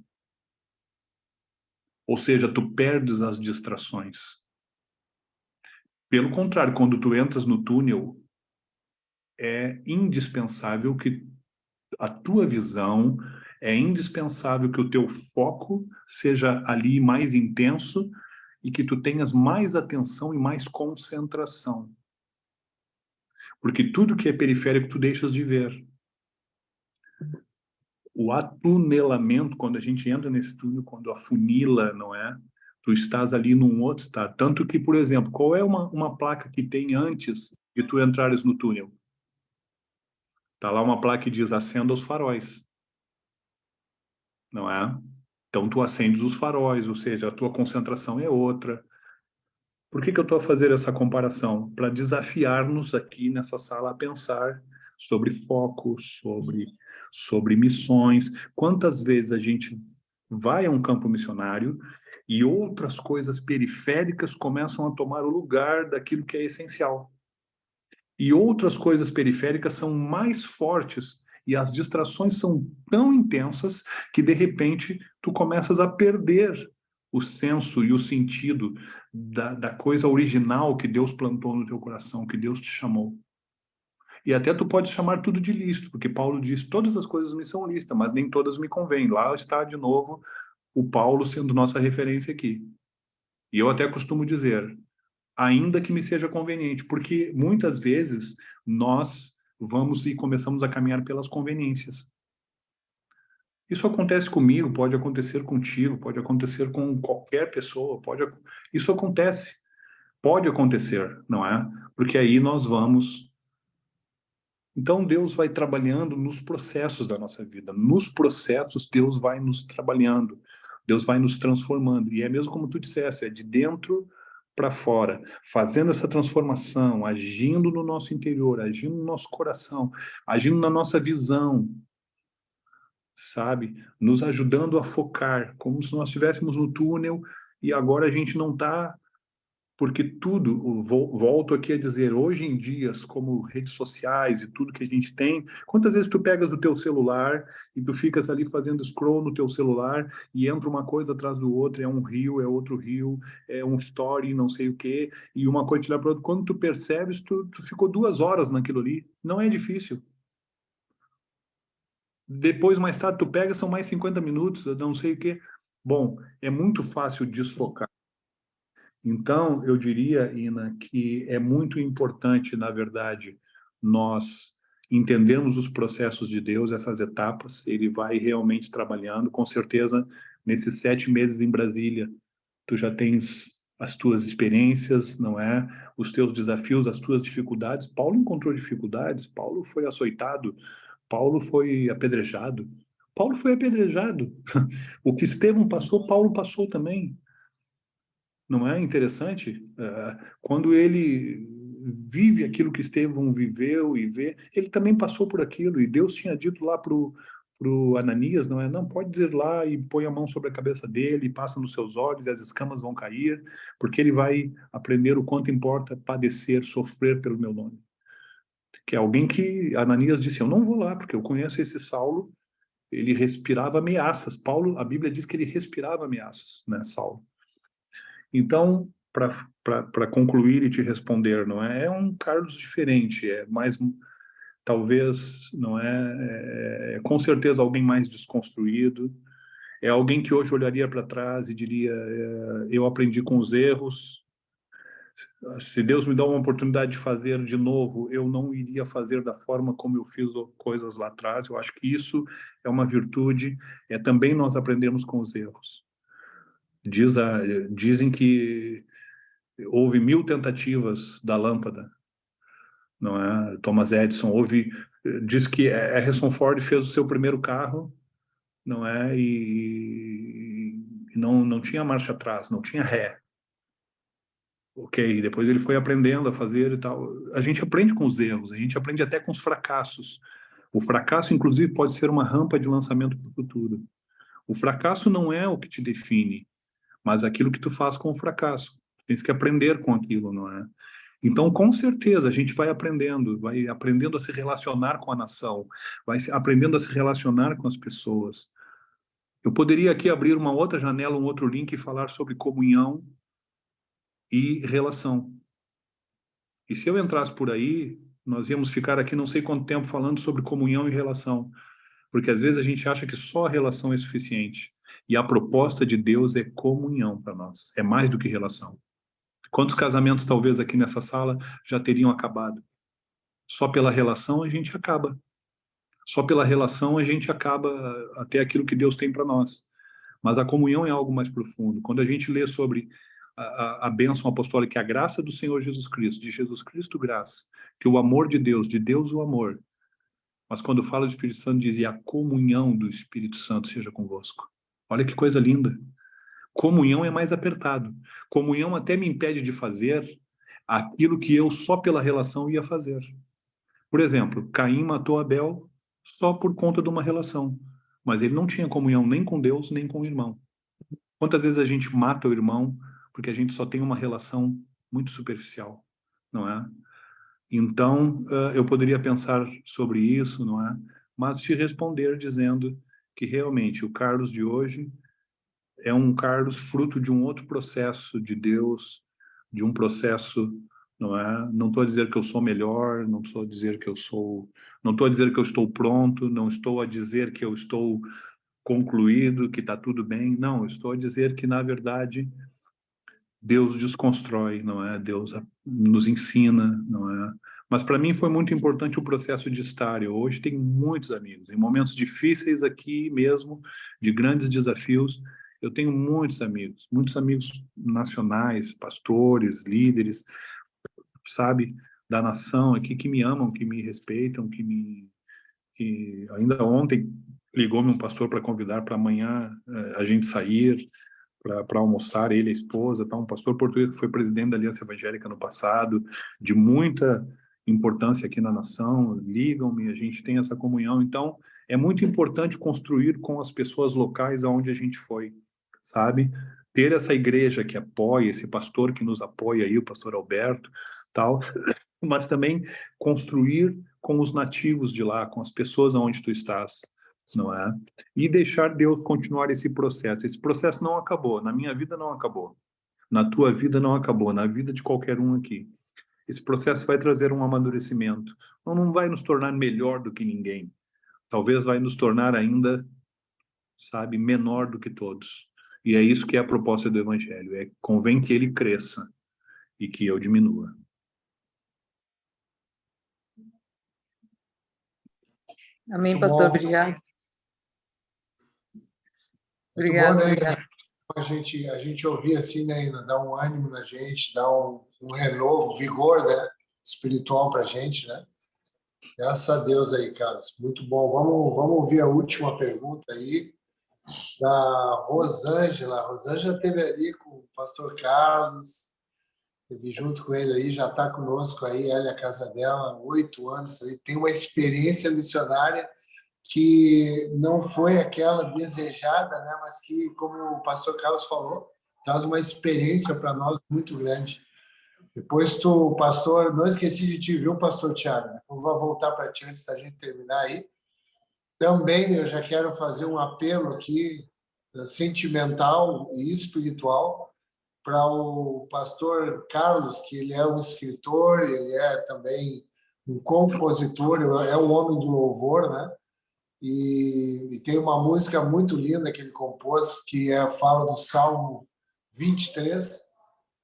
Ou seja, tu perdes as distrações. Pelo contrário, quando tu entras no túnel, é indispensável que a tua visão, é indispensável que o teu foco seja ali mais intenso e que tu tenhas mais atenção e mais concentração. Porque tudo que é periférico tu deixas de ver. O atunelamento, quando a gente entra nesse túnel, quando afunila, não é? Tu estás ali num outro estado. Tanto que, por exemplo, qual é uma placa que tem antes de tu entrares no túnel? Tá lá uma placa que diz acenda os faróis. Não é? Então tu acendes os faróis, ou seja, a tua concentração é outra. Por que eu estou a fazer essa comparação? Para desafiar-nos aqui nessa sala a pensar sobre foco, sobre missões. Quantas vezes a gente vai a um campo missionário e outras coisas periféricas começam a tomar o lugar daquilo que é essencial. E outras coisas periféricas são mais fortes e as distrações são tão intensas que, de repente, tu começas a perder o senso e o sentido da coisa original que Deus plantou no teu coração, que Deus te chamou. E até tu pode chamar tudo de lícito, porque Paulo diz, todas as coisas me são lícitas, mas nem todas me convêm. Lá está, de novo, o Paulo sendo nossa referência aqui. E eu até costumo dizer, ainda que me seja conveniente, porque muitas vezes nós vamos e começamos a caminhar pelas conveniências. Isso acontece comigo, pode acontecer contigo, pode acontecer com qualquer pessoa, isso acontece, pode acontecer, não é? Porque aí nós vamos. Então Deus vai trabalhando nos processos da nossa vida, nos processos Deus vai nos trabalhando, Deus vai nos transformando, e é mesmo como tu disseste, é de dentro para fora, fazendo essa transformação, agindo no nosso interior, agindo no nosso coração, agindo na nossa visão. sabe? Nos ajudando a focar, como se nós estivéssemos no túnel e agora a gente não está, porque tudo, volto aqui a dizer, hoje em dias, como redes sociais e tudo que a gente tem, quantas vezes tu pegas o teu celular e tu ficas ali fazendo scroll no teu celular e entra uma coisa atrás do outro, é um reel, é outro reel, é um story, não sei o quê, e uma coisa te leva para outra. Quando tu percebes, tu ficou 2 horas naquilo ali. Não é difícil. Depois, mais tarde, tu pega, são mais 50 minutos, eu não sei o quê. Bom, é muito fácil desfocar. Então, eu diria, Ina, que é muito importante, na verdade, nós entendermos os processos de Deus, essas etapas. Ele vai realmente trabalhando. Com certeza, nesses 7 meses em Brasília, tu já tens as tuas experiências, não é? Os teus desafios, as tuas dificuldades. Paulo encontrou dificuldades, Paulo foi açoitado, Paulo foi apedrejado. Paulo foi apedrejado. O que Estevão passou, Paulo passou também. Não é interessante? Quando ele vive aquilo que Estevão viveu e vê, ele também passou por aquilo. E Deus tinha dito lá pro Ananias, não é? Não, pode dizer lá e põe a mão sobre a cabeça dele, e passa nos seus olhos e as escamas vão cair, porque ele vai aprender o quanto importa padecer, sofrer pelo meu nome. Que é alguém que Ananias disse, eu não vou lá, porque eu conheço esse Saulo, ele respirava ameaças. Paulo, a Bíblia diz que ele respirava ameaças, né, Saulo? Então, para concluir e te responder, não é? É um Carlos diferente, é mais, talvez, não é com certeza alguém mais desconstruído, é alguém que hoje olharia para trás e diria, eu aprendi com os erros, se Deus me dá uma oportunidade de fazer de novo, eu não iria fazer da forma como eu fiz coisas lá atrás. Eu acho que isso é uma virtude, é também nós aprendemos com os erros. Dizem que houve 1000 tentativas da lâmpada, não é? Thomas Edison diz que Harrison Ford fez o seu primeiro carro, não é? E não tinha marcha atrás, não tinha ré. Ok, depois ele foi aprendendo a fazer e tal. A gente aprende com os erros, a gente aprende até com os fracassos. O fracasso, inclusive, pode ser uma rampa de lançamento para o futuro. O fracasso não é o que te define, mas aquilo que tu faz com o fracasso. Tens que aprender com aquilo, não é? Então, com certeza, a gente vai aprendendo a se relacionar com a nação, aprendendo a se relacionar com as pessoas. Eu poderia aqui abrir uma outra janela, um outro link e falar sobre comunhão e relação. E se eu entrasse por aí, nós íamos ficar aqui não sei quanto tempo falando sobre comunhão e relação, porque às vezes a gente acha que só a relação é suficiente. E a proposta de Deus é comunhão para nós, é mais do que relação. Quantos casamentos talvez aqui nessa sala já teriam acabado? Só pela relação a gente acaba. Só pela relação a gente acaba até aquilo que Deus tem para nós. Mas a comunhão é algo mais profundo. Quando a gente lê sobre a bênção apostólica, que é a graça do Senhor Jesus Cristo, de Jesus Cristo graça, que o amor de Deus o amor. Mas quando fala do Espírito Santo, diz, e a comunhão do Espírito Santo seja convosco. Olha que coisa linda. Comunhão é mais apertado. Comunhão até me impede de fazer aquilo que eu só pela relação ia fazer. Por exemplo, Caim matou Abel só por conta de uma relação, mas ele não tinha comunhão nem com Deus, nem com o irmão. Quantas vezes a gente mata o irmão porque a gente só tem uma relação muito superficial, não é? Então, eu poderia pensar sobre isso, não é? Mas te responder dizendo que realmente o Carlos de hoje é um Carlos fruto de um outro processo de Deus, de um processo, não é? Não estou a dizer que eu sou melhor, não estou a dizer que eu estou pronto, não estou a dizer que eu estou concluído, que está tudo bem. Não, eu estou a dizer que, na verdade, Deus desconstrói, não é? Deus nos ensina, não é? Mas para mim foi muito importante o processo de estar. Eu hoje tenho muitos amigos, em momentos difíceis aqui mesmo, de grandes desafios, eu tenho muitos amigos nacionais, pastores, líderes, sabe, da nação aqui que me amam, que me respeitam, que ainda ontem ligou-me um pastor para convidar para amanhã a gente sair para almoçar, ele, a esposa, tá? Um pastor português que foi presidente da Aliança Evangélica no passado, de muita importância aqui na nação, ligam-me, a gente tem essa comunhão. Então, É muito importante construir com as pessoas locais aonde a gente foi, sabe? Ter essa igreja que apoia, esse pastor que nos apoia aí, o pastor Alberto, tal, mas também construir com os nativos de lá, com as pessoas aonde tu estás, não é? E deixar Deus continuar esse processo. Esse processo não acabou, na minha vida não acabou, na tua vida não acabou, na vida de qualquer um aqui. Esse processo vai trazer um amadurecimento. Não vai nos tornar melhor do que ninguém. Talvez vai nos tornar ainda, sabe, menor do que todos. E é isso que é a proposta do Evangelho. Convém que ele cresça e que eu diminua. Amém, pastor. Obrigado. Obrigado, Muito bom, né? obrigado. A gente ouvir assim, né, Ina? Dá um ânimo na gente, dá um renovo, vigor, né, espiritual para a gente, né? Graças a Deus aí, Carlos. Muito bom. Vamos ouvir a última pergunta aí da Rosângela. A Rosângela esteve ali com o pastor Carlos, esteve junto com ele aí, já está conosco aí, ela e a casa dela, 8 anos, aí, tem uma experiência missionária que não foi aquela desejada, né, mas que, como o pastor Carlos falou, traz uma experiência para nós muito grande. Depois pastor, não esqueci de te, viu, pastor Tiago? Né? Eu vou voltar para ti antes da gente terminar aí. Também eu já quero fazer um apelo aqui, sentimental e espiritual, para o pastor Carlos, que ele é um escritor, ele é também um compositor, é um homem do louvor, né? E tem uma música muito linda que ele compôs, que fala do Salmo 23.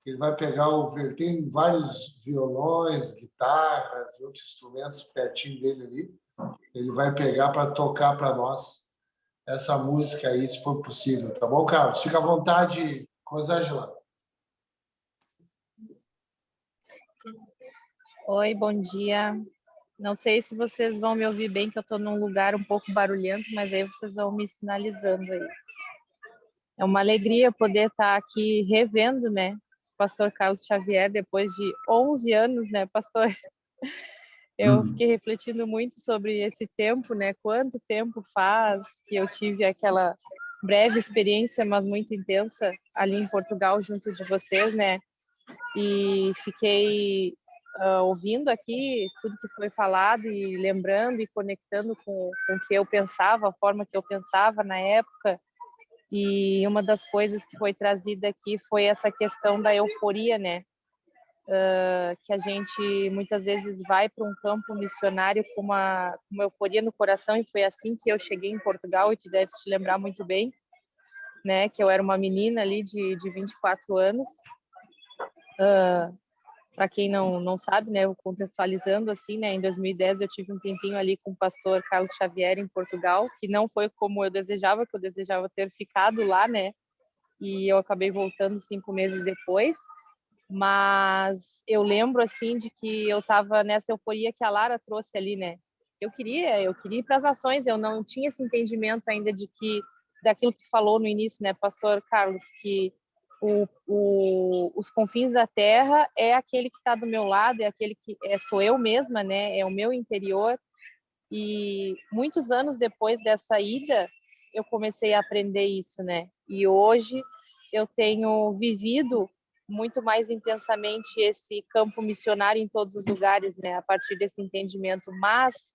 Ele vai pegar tem vários violões, guitarras, outros instrumentos pertinho dele ali. Ele vai pegar para tocar para nós essa música aí, se for possível, tá bom, Carlos? Fica à vontade, Rosângela. Oi, bom dia. Não sei se vocês vão me ouvir bem, que eu estou num lugar um pouco barulhento, mas aí vocês vão me sinalizando aí. É uma alegria poder estar aqui revendo, né, o pastor Carlos Xavier, depois de 11 anos, né, pastor? Eu fiquei refletindo muito sobre esse tempo, né, quanto tempo faz que eu tive aquela breve experiência, mas muito intensa, ali em Portugal, junto de vocês, né, e fiquei ouvindo aqui tudo que foi falado e lembrando e conectando com o que eu pensava, a forma que eu pensava na época. E uma das coisas que foi trazida aqui foi essa questão da euforia, né? Que a gente muitas vezes vai para um campo missionário com uma euforia no coração, e foi assim que eu cheguei em Portugal, e tu deve te lembrar muito bem, né? Que eu era uma menina ali de 24 anos. Para quem não sabe, né, eu contextualizando assim, né, em 2010 eu tive um tempinho ali com o pastor Carlos Xavier em Portugal, que não foi como eu desejava, que eu desejava ter ficado lá, né, e eu acabei voltando 5 meses depois, mas eu lembro assim de que eu estava nessa euforia que a Lara trouxe ali, né, eu queria ir para as nações, eu não tinha esse entendimento ainda daquilo que falou no início, né, pastor Carlos, que os confins da terra é aquele que está do meu lado, é aquele que sou eu mesma, né? É o meu interior. E muitos anos depois dessa ida, eu comecei a aprender isso, né? E hoje eu tenho vivido muito mais intensamente esse campo missionário em todos os lugares, né? A partir desse entendimento. Mas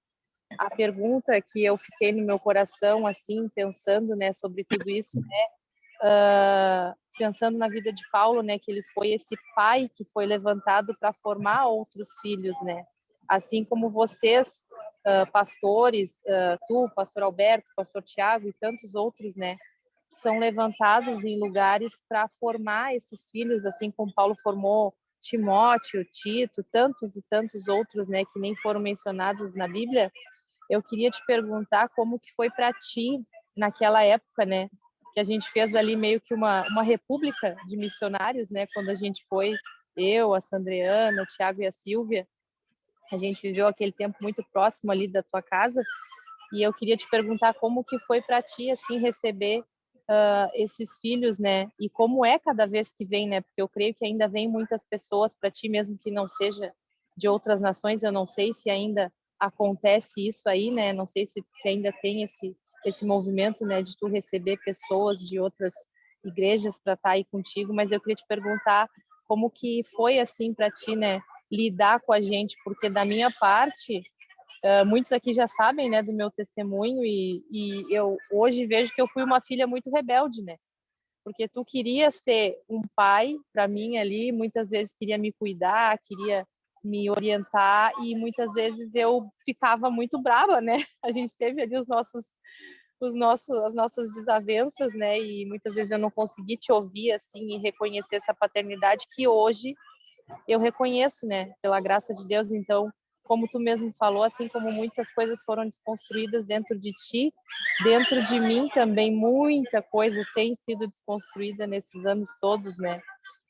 a pergunta que eu fiquei no meu coração, assim, pensando, né, sobre tudo isso, né? Pensando na vida de Paulo, né, que ele foi esse pai que foi levantado para formar outros filhos, né? Assim como vocês, pastores, tu, pastor Alberto, pastor Tiago e tantos outros, né, são levantados em lugares para formar esses filhos, assim como Paulo formou Timóteo, Tito, tantos e tantos outros, né, que nem foram mencionados na Bíblia. Eu queria te perguntar como que foi para ti naquela época, né? Que a gente fez ali meio que uma república de missionários, né? Quando a gente foi, eu, a Sandreana, o Tiago e a Silvia, a gente viveu aquele tempo muito próximo ali da tua casa, e eu queria te perguntar como que foi para ti, assim, receber esses filhos, né? E como é cada vez que vem, né? Porque eu creio que ainda vem muitas pessoas para ti, mesmo que não seja de outras nações, eu não sei se ainda acontece isso aí, né? Não sei se ainda tem esse movimento, né, de tu receber pessoas de outras igrejas para estar aí contigo, mas eu queria te perguntar como que foi assim para ti, né, lidar com a gente, porque da minha parte, muitos aqui já sabem, né, do meu testemunho e eu hoje vejo que eu fui uma filha muito rebelde, né? Porque tu queria ser um pai para mim ali, muitas vezes queria me cuidar, queria me orientar e muitas vezes eu ficava muito brava, né? A gente teve ali as nossas desavenças, né? E muitas vezes eu não consegui te ouvir assim e reconhecer essa paternidade que hoje eu reconheço, né? Pela graça de Deus. Então, como tu mesmo falou, assim como muitas coisas foram desconstruídas dentro de ti, dentro de mim também muita coisa tem sido desconstruída nesses anos todos, né?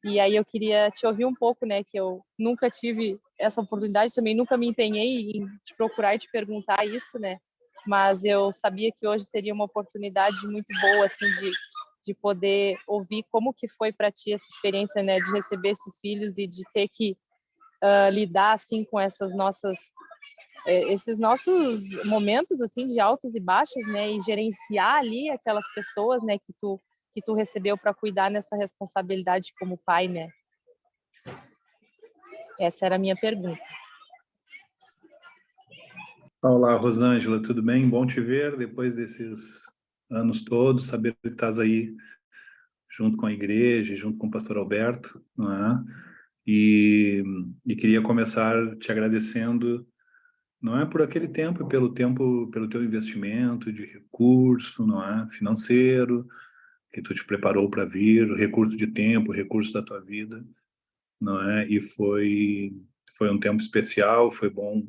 E aí eu queria te ouvir um pouco, né? Que eu nunca tive essa oportunidade, também nunca me empenhei em te procurar e te perguntar isso, né? Mas eu sabia que hoje seria uma oportunidade muito boa, assim, de poder ouvir como que foi para ti essa experiência, né? De receber esses filhos e de ter que lidar, assim, com esses nossos momentos, assim, de altos e baixos, né? E gerenciar ali aquelas pessoas, né? Que tu recebeu para cuidar nessa responsabilidade como pai, né? Essa era a minha pergunta. Olá, Rosângela, tudo bem? Bom te ver depois desses anos todos, saber que estás aí junto com a igreja, junto com o pastor Alberto, não é? E queria começar te agradecendo, não é por aquele tempo, pelo teu investimento de recurso, não é? Financeiro, que tu te preparou para vir, recurso de tempo, recurso da tua vida, não é? E foi um tempo especial, foi bom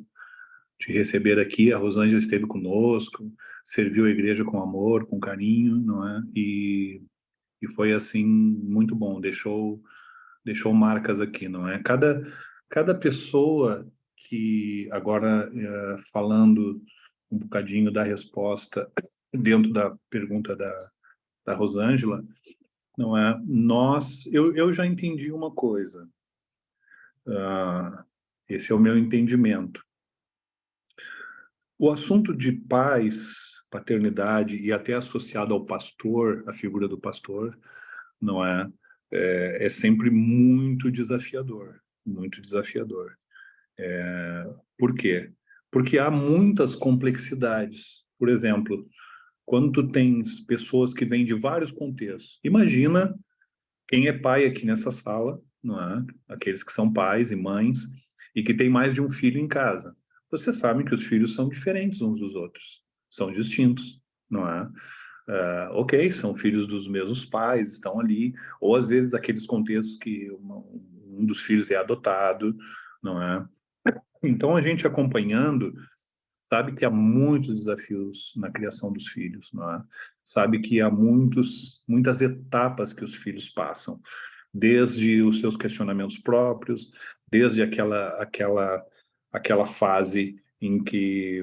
te receber aqui. A Rosângela esteve conosco, serviu a igreja com amor, com carinho, não é? E foi assim muito bom. Deixou marcas aqui, não é? Cada pessoa que agora falando um bocadinho da resposta dentro da pergunta da Rosângela, não é? Eu já entendi uma coisa. Esse é o meu entendimento. O assunto de pais, paternidade e até associado ao pastor, a figura do pastor, não é? É sempre muito desafiador, muito desafiador. Por quê? Porque há muitas complexidades. Por exemplo, quando tu tens pessoas que vêm de vários contextos, imagina quem é pai aqui nessa sala, não é? Aqueles que são pais e mães e que tem mais de um filho em casa. Você sabe que os filhos são diferentes uns dos outros, são distintos, não é? Ok, são filhos dos mesmos pais, estão ali, ou às vezes aqueles contextos que um dos filhos é adotado, não é? Então a gente acompanhando sabe que há muitos desafios na criação dos filhos, não é? Sabe que há muitas etapas que os filhos passam, desde os seus questionamentos próprios, desde aquela fase em que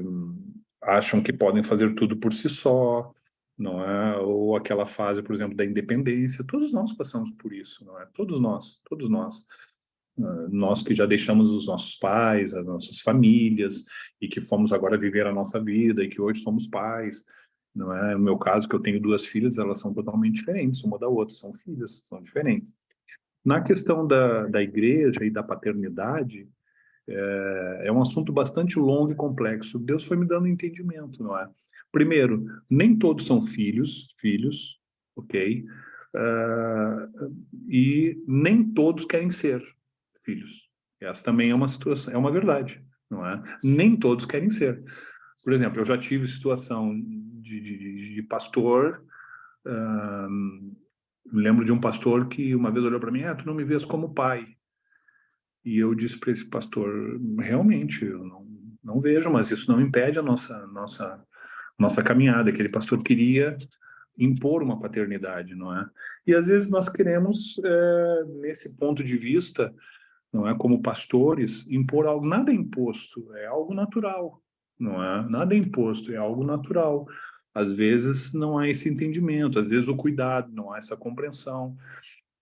acham que podem fazer tudo por si só, não é? Ou aquela fase, por exemplo, da independência. Todos nós passamos por isso, não é? Todos nós, todos nós. Nós que já deixamos os nossos pais, as nossas famílias, e que fomos agora viver a nossa vida, e que hoje somos pais, não é? No meu caso, que eu tenho duas filhas, elas são totalmente diferentes uma da outra, são filhas, são diferentes. Na questão da igreja e da paternidade, é um assunto bastante longo e complexo. Deus foi me dando entendimento, não é? Primeiro, nem todos são filhos, ok? E nem todos querem ser filhos. Essa também é uma situação, é uma verdade, não é? Nem todos querem ser. Por exemplo, eu já tive situação de pastor. Me lembro de um pastor que uma vez olhou para mim, tu não me vês como pai. E eu disse para esse pastor, realmente, eu não vejo, mas isso não impede a nossa caminhada. Aquele pastor queria impor uma paternidade, não é? E às vezes nós queremos, nesse ponto de vista, não é, como pastores, impor algo. Nada é imposto, é algo natural, não é? Nada é imposto, é algo natural. Às vezes não há esse entendimento, às vezes o cuidado, não há essa compreensão.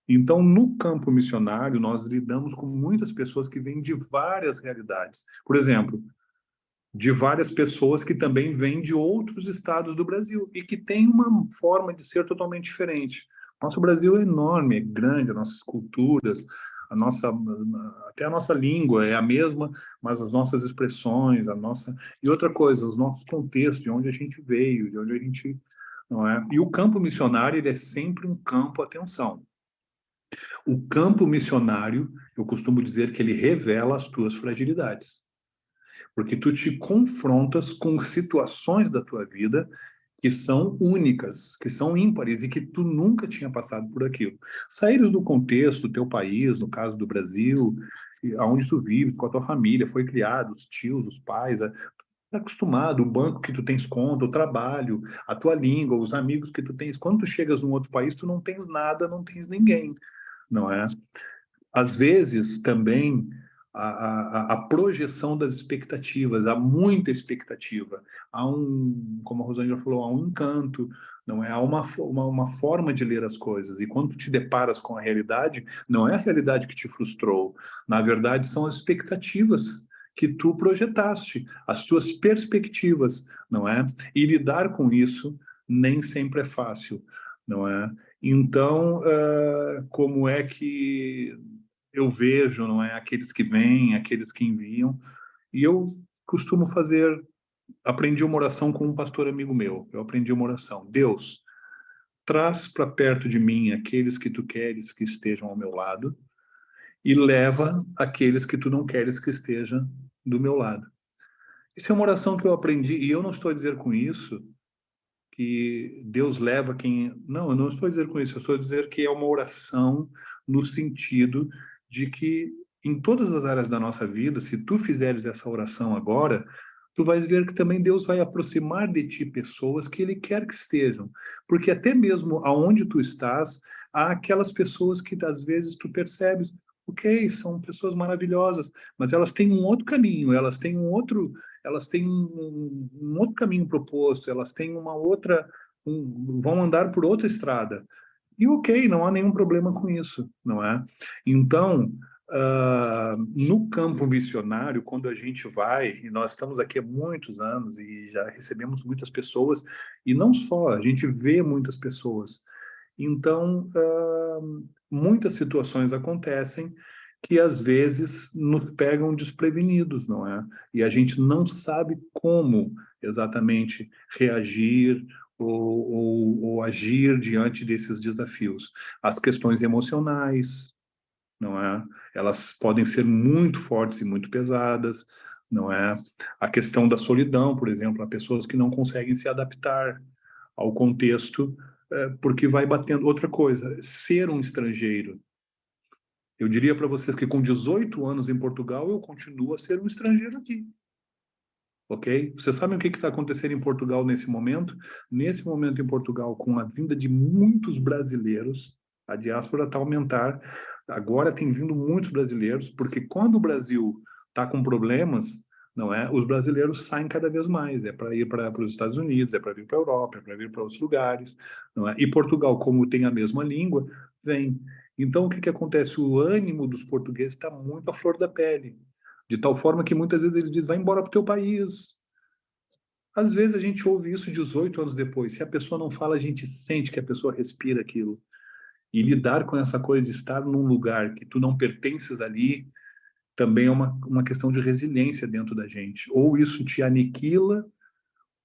Então, no campo missionário, nós lidamos com muitas pessoas que vêm de várias realidades. Por exemplo, de várias pessoas que também vêm de outros estados do Brasil e que têm uma forma de ser totalmente diferente. Nosso Brasil é enorme, é grande, as nossas culturas, até a nossa língua é a mesma, mas as nossas expressões, e outra coisa, os nossos contextos, de onde a gente veio, de onde a gente, não é? E o campo missionário, ele é sempre um campo, atenção. O campo missionário, eu costumo dizer que ele revela as tuas fragilidades. Porque tu te confrontas com situações da tua vida que são únicas, que são ímpares e que tu nunca tinha passado por aquilo. Saíres do contexto do teu país, no caso do Brasil, aonde tu vives, com a tua família, foi criado, os tios, os pais, tá acostumado, o banco que tu tens conta, o trabalho, a tua língua, os amigos que tu tens. Quando tu chegas num outro país, tu não tens nada, não tens ninguém, não é? Às vezes, também, a projeção das expectativas, há muita expectativa, como a Rosângela falou, há um encanto, não é? Há uma forma de ler as coisas, e quando tu te deparas com a realidade, não é a realidade que te frustrou, na verdade são as expectativas que tu projetaste, as tuas perspectivas, não é? E lidar com isso nem sempre é fácil, não é? Então, como é que eu vejo, não é? Aqueles que vêm, aqueles que enviam. E eu costumo aprendi uma oração com um pastor amigo meu. Eu aprendi uma oração. Deus, traz para perto de mim aqueles que tu queres que estejam ao meu lado e leva aqueles que tu não queres que estejam do meu lado. Isso é uma oração que eu aprendi, e eu não estou a dizer com isso que Deus leva quem... Não, eu não estou a dizer com isso, eu estou a dizer que é uma oração no sentido de que em todas as áreas da nossa vida, se tu fizeres essa oração agora, tu vais ver que também Deus vai aproximar de ti pessoas que Ele quer que estejam. Porque até mesmo aonde tu estás, há aquelas pessoas que às vezes tu percebes, ok, são pessoas maravilhosas, mas elas têm um outro caminho, elas têm um outro caminho proposto, elas têm uma outra, vão andar por outra estrada. E ok, não há nenhum problema com isso, não é? Então, no campo missionário, quando a gente vai, e nós estamos aqui há muitos anos e já recebemos muitas pessoas, e não só, a gente vê muitas pessoas. Então, muitas situações acontecem que às vezes nos pegam desprevenidos, não é? E a gente não sabe como exatamente reagir ou agir diante desses desafios. As questões emocionais, não é? Elas podem ser muito fortes e muito pesadas, não é? A questão da solidão, por exemplo, há pessoas que não conseguem se adaptar ao contexto, porque vai batendo. Outra coisa, ser um estrangeiro. Eu diria para vocês que com 18 anos em Portugal, eu continuo a ser um estrangeiro aqui. Ok? Vocês sabem o que está acontecendo em Portugal nesse momento? Nesse momento em Portugal, com a vinda de muitos brasileiros, a diáspora está a aumentar. Agora tem vindo muitos brasileiros, porque quando o Brasil está com problemas, não é? Os brasileiros saem cada vez mais. É para ir para os Estados Unidos, é para vir para a Europa, é para vir para outros lugares, não é? E Portugal, como tem a mesma língua, vem. Então, o que acontece? O ânimo dos portugueses está muito à flor da pele. De tal forma que muitas vezes eles dizem, vai embora para o teu país. Às vezes a gente ouve isso 18 anos depois. Se a pessoa não fala, a gente sente que a pessoa respira aquilo. E lidar com essa coisa de estar num lugar que tu não pertences ali, também é uma questão de resiliência dentro da gente. Ou isso te aniquila,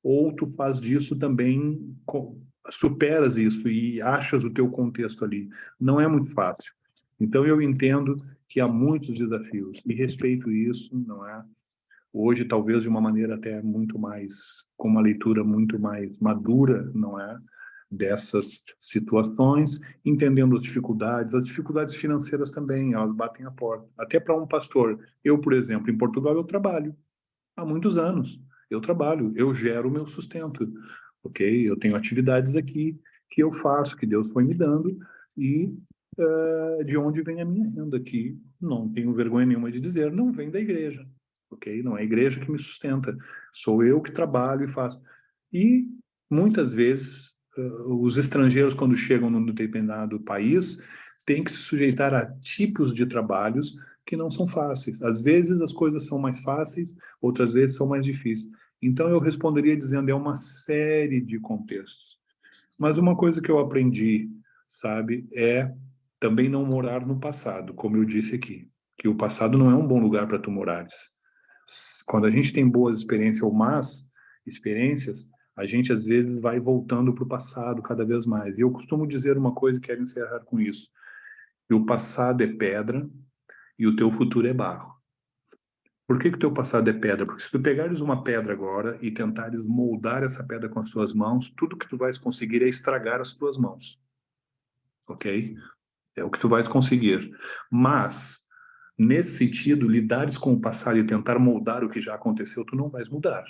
ou tu faz disso também, superas isso e achas o teu contexto ali. Não é muito fácil. Então eu entendo que há muitos desafios e respeito isso, não é? Hoje, talvez de uma maneira até muito mais, com uma leitura muito mais madura, não é? Dessas situações, entendendo as dificuldades financeiras também, elas batem a porta. Até para um pastor, eu, por exemplo, em Portugal eu trabalho há muitos anos. Eu trabalho, eu gero o meu sustento, ok? Eu tenho atividades aqui que eu faço, que Deus foi me dando, e de onde vem a minha renda aqui, não tenho vergonha nenhuma de dizer, não vem da igreja, ok? Não é a igreja que me sustenta, sou eu que trabalho e faço. E muitas vezes os estrangeiros, quando chegam num determinado país, têm que se sujeitar a tipos de trabalhos que não são fáceis. Às vezes as coisas são mais fáceis, outras vezes são mais difíceis. Então eu responderia dizendo, é uma série de contextos. Mas uma coisa que eu aprendi, sabe, é também não morar no passado, como eu disse aqui, que o passado não é um bom lugar para tu morares. Quando a gente tem boas experiências ou más experiências, a gente às vezes vai voltando para o passado cada vez mais. E eu costumo dizer uma coisa e quero encerrar com isso. Que o passado é pedra e o teu futuro é barro. Por que que o teu passado é pedra? Porque se tu pegares uma pedra agora e tentares moldar essa pedra com as tuas mãos, tudo que tu vais conseguir é estragar as tuas mãos. Ok? É o que tu vais conseguir. Mas, nesse sentido, lidares com o passado e tentar moldar o que já aconteceu, tu não vais mudar.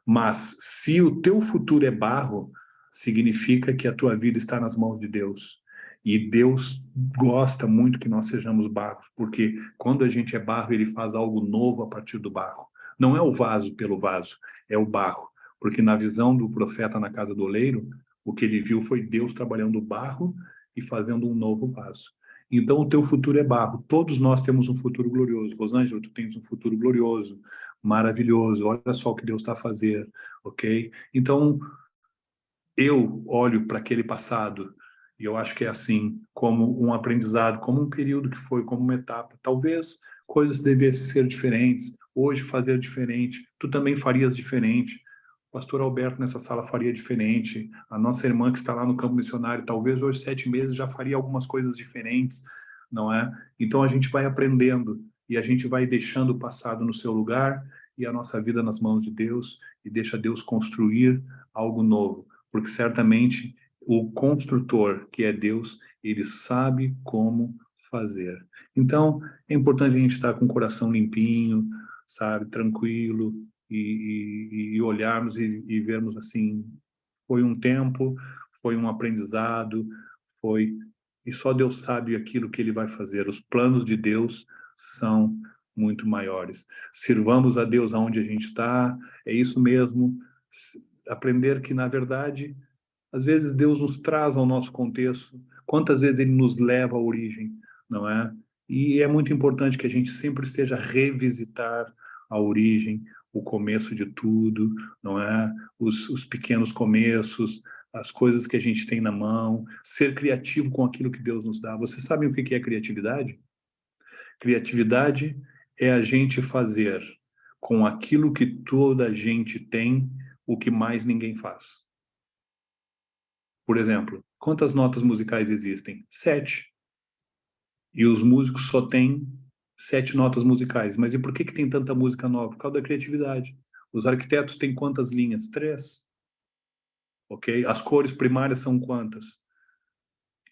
Mas, se o teu futuro é barro, significa que a tua vida está nas mãos de Deus. E Deus gosta muito que nós sejamos barro, porque quando a gente é barro, ele faz algo novo a partir do barro. Não é o vaso pelo vaso, é o barro. Porque na visão do profeta na casa do oleiro, o que ele viu foi Deus trabalhando o barro e fazendo um novo vaso. Então, o teu futuro é barro. Todos nós temos um futuro glorioso. Rosângela, tu tens um futuro glorioso, maravilhoso. Olha só o que Deus está a fazer, ok? Então, eu olho para aquele passado e eu acho que é assim, como um aprendizado, como um período que foi, como uma etapa. Talvez coisas devessem ser diferentes, hoje fazer diferente. Tu também farias diferente. O pastor Alberto nessa sala faria diferente. A nossa irmã que está lá no campo missionário, talvez hoje 7 meses já faria algumas coisas diferentes, não é? Então a gente vai aprendendo e a gente vai deixando o passado no seu lugar e a nossa vida nas mãos de Deus e deixa Deus construir algo novo, porque certamente o construtor, que é Deus, ele sabe como fazer. Então, é importante a gente estar com o coração limpinho, sabe, tranquilo, e olharmos e vermos assim, foi um tempo, foi um aprendizado, e só Deus sabe aquilo que ele vai fazer. Os planos de Deus são muito maiores. Sirvamos a Deus aonde a gente está, é isso mesmo, aprender que, na verdade, às vezes Deus nos traz ao nosso contexto, quantas vezes ele nos leva à origem, não é? E é muito importante que a gente sempre esteja a revisitar a origem, o começo de tudo, não é? Os pequenos começos, as coisas que a gente tem na mão, ser criativo com aquilo que Deus nos dá. Vocês sabem o que é criatividade? Criatividade é a gente fazer com aquilo que toda a gente tem o que mais ninguém faz. Por exemplo, quantas notas musicais existem? 7. E os músicos só têm 7 notas musicais. Mas e por que tem tanta música nova? Por causa da criatividade. Os arquitetos têm quantas linhas? 3. Ok? As cores primárias são quantas?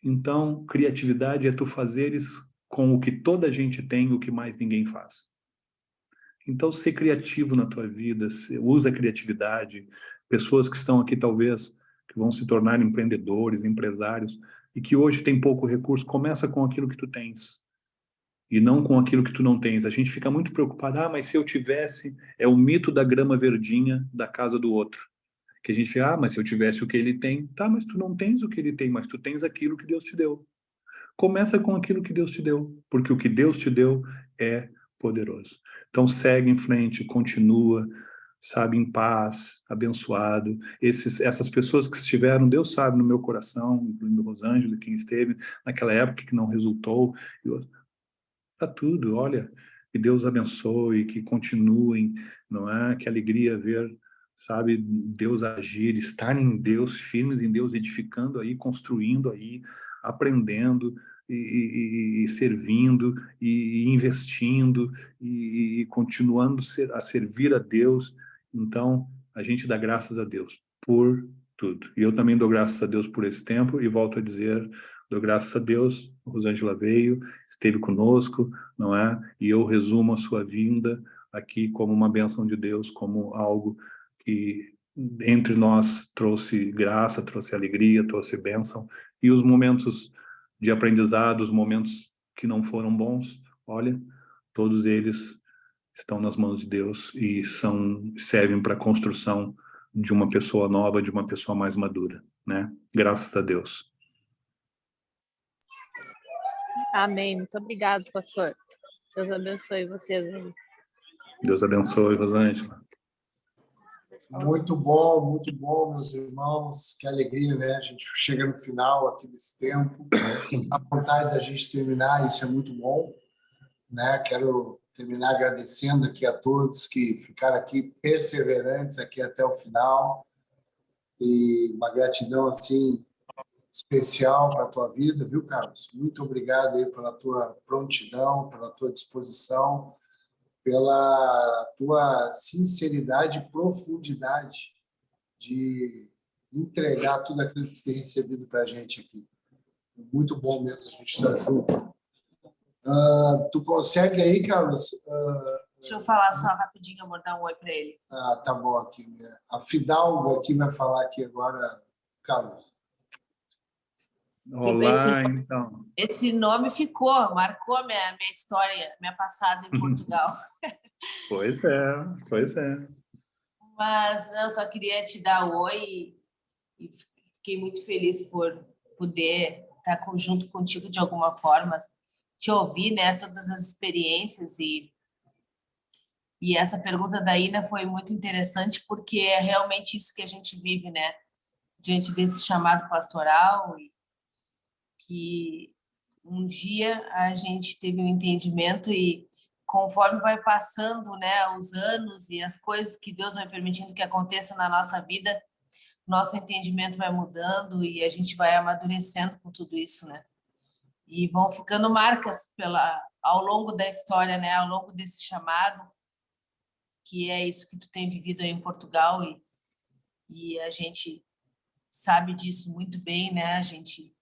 Então, criatividade é tu fazeres com o que toda a gente tem, o que mais ninguém faz. Então, ser criativo na tua vida, usa a criatividade. Pessoas que estão aqui, talvez, que vão se tornar empreendedores, empresários, e que hoje tem pouco recurso, começa com aquilo que tu tens, e não com aquilo que tu não tens. A gente fica muito preocupado, mas se eu tivesse, é o mito da grama verdinha da casa do outro. Que a gente fica, mas se eu tivesse o que ele tem, tá, mas tu não tens o que ele tem, mas tu tens aquilo que Deus te deu. Começa com aquilo que Deus te deu, porque o que Deus te deu é poderoso. Então segue em frente, continua, sabe, em paz, abençoado. Essas pessoas que estiveram, Deus sabe, no meu coração, incluindo Rosângela, quem esteve naquela época que não resultou, tá tudo, olha, que Deus abençoe, que continuem, não é? Que alegria ver, sabe, Deus agir, estar em Deus, firmes em Deus, edificando aí, construindo aí, aprendendo e servindo e investindo e continuando a servir a Deus. Então, a gente dá graças a Deus por tudo. E eu também dou graças a Deus por esse tempo e volto a dizer, dou graças a Deus, a Rosângela veio, esteve conosco, não é? E eu resumo a sua vinda aqui como uma bênção de Deus, como algo que entre nós trouxe graça, trouxe alegria, trouxe bênção. E os momentos de aprendizado, os momentos que não foram bons, olha, todos eles estão nas mãos de Deus e servem para a construção de uma pessoa nova, de uma pessoa mais madura, né? Graças a Deus. Amém. Muito obrigado, pastor. Deus abençoe vocês. Deus abençoe, Rosângela. Muito bom, meus irmãos. Que alegria, né? A gente chega no final aqui desse tempo. A vontade da gente terminar, isso é muito bom, né? Quero terminar agradecendo aqui a todos que ficaram aqui perseverantes aqui até o final. E uma gratidão, assim, especial para a tua vida, viu, Carlos? Muito obrigado aí pela tua prontidão, pela tua disposição, pela tua sinceridade e profundidade de entregar tudo aquilo que você tem recebido para a gente aqui. Muito bom mesmo a gente estar junto. Tu consegue aí, Carlos? Deixa eu falar só rapidinho, amor, dar um oi para ele. Tá bom aqui. A Fidalgo aqui vai falar aqui agora, Carlos. Olá, então. Esse nome ficou, marcou minha história, minha passada em Portugal. Pois é. Mas eu só queria te dar oi e fiquei muito feliz por poder estar junto contigo de alguma forma, te ouvir, né, todas as experiências e essa pergunta da Ina foi muito interessante porque é realmente isso que a gente vive, né, diante desse chamado pastoral e que um dia a gente teve um entendimento e conforme vai passando, né, os anos e as coisas que Deus vai permitindo que aconteça na nossa vida, nosso entendimento vai mudando e a gente vai amadurecendo com tudo isso, né? E vão ficando marcas ao longo da história, né, ao longo desse chamado, que é isso que tu tem vivido aí em Portugal e a gente sabe disso muito bem, né? A gente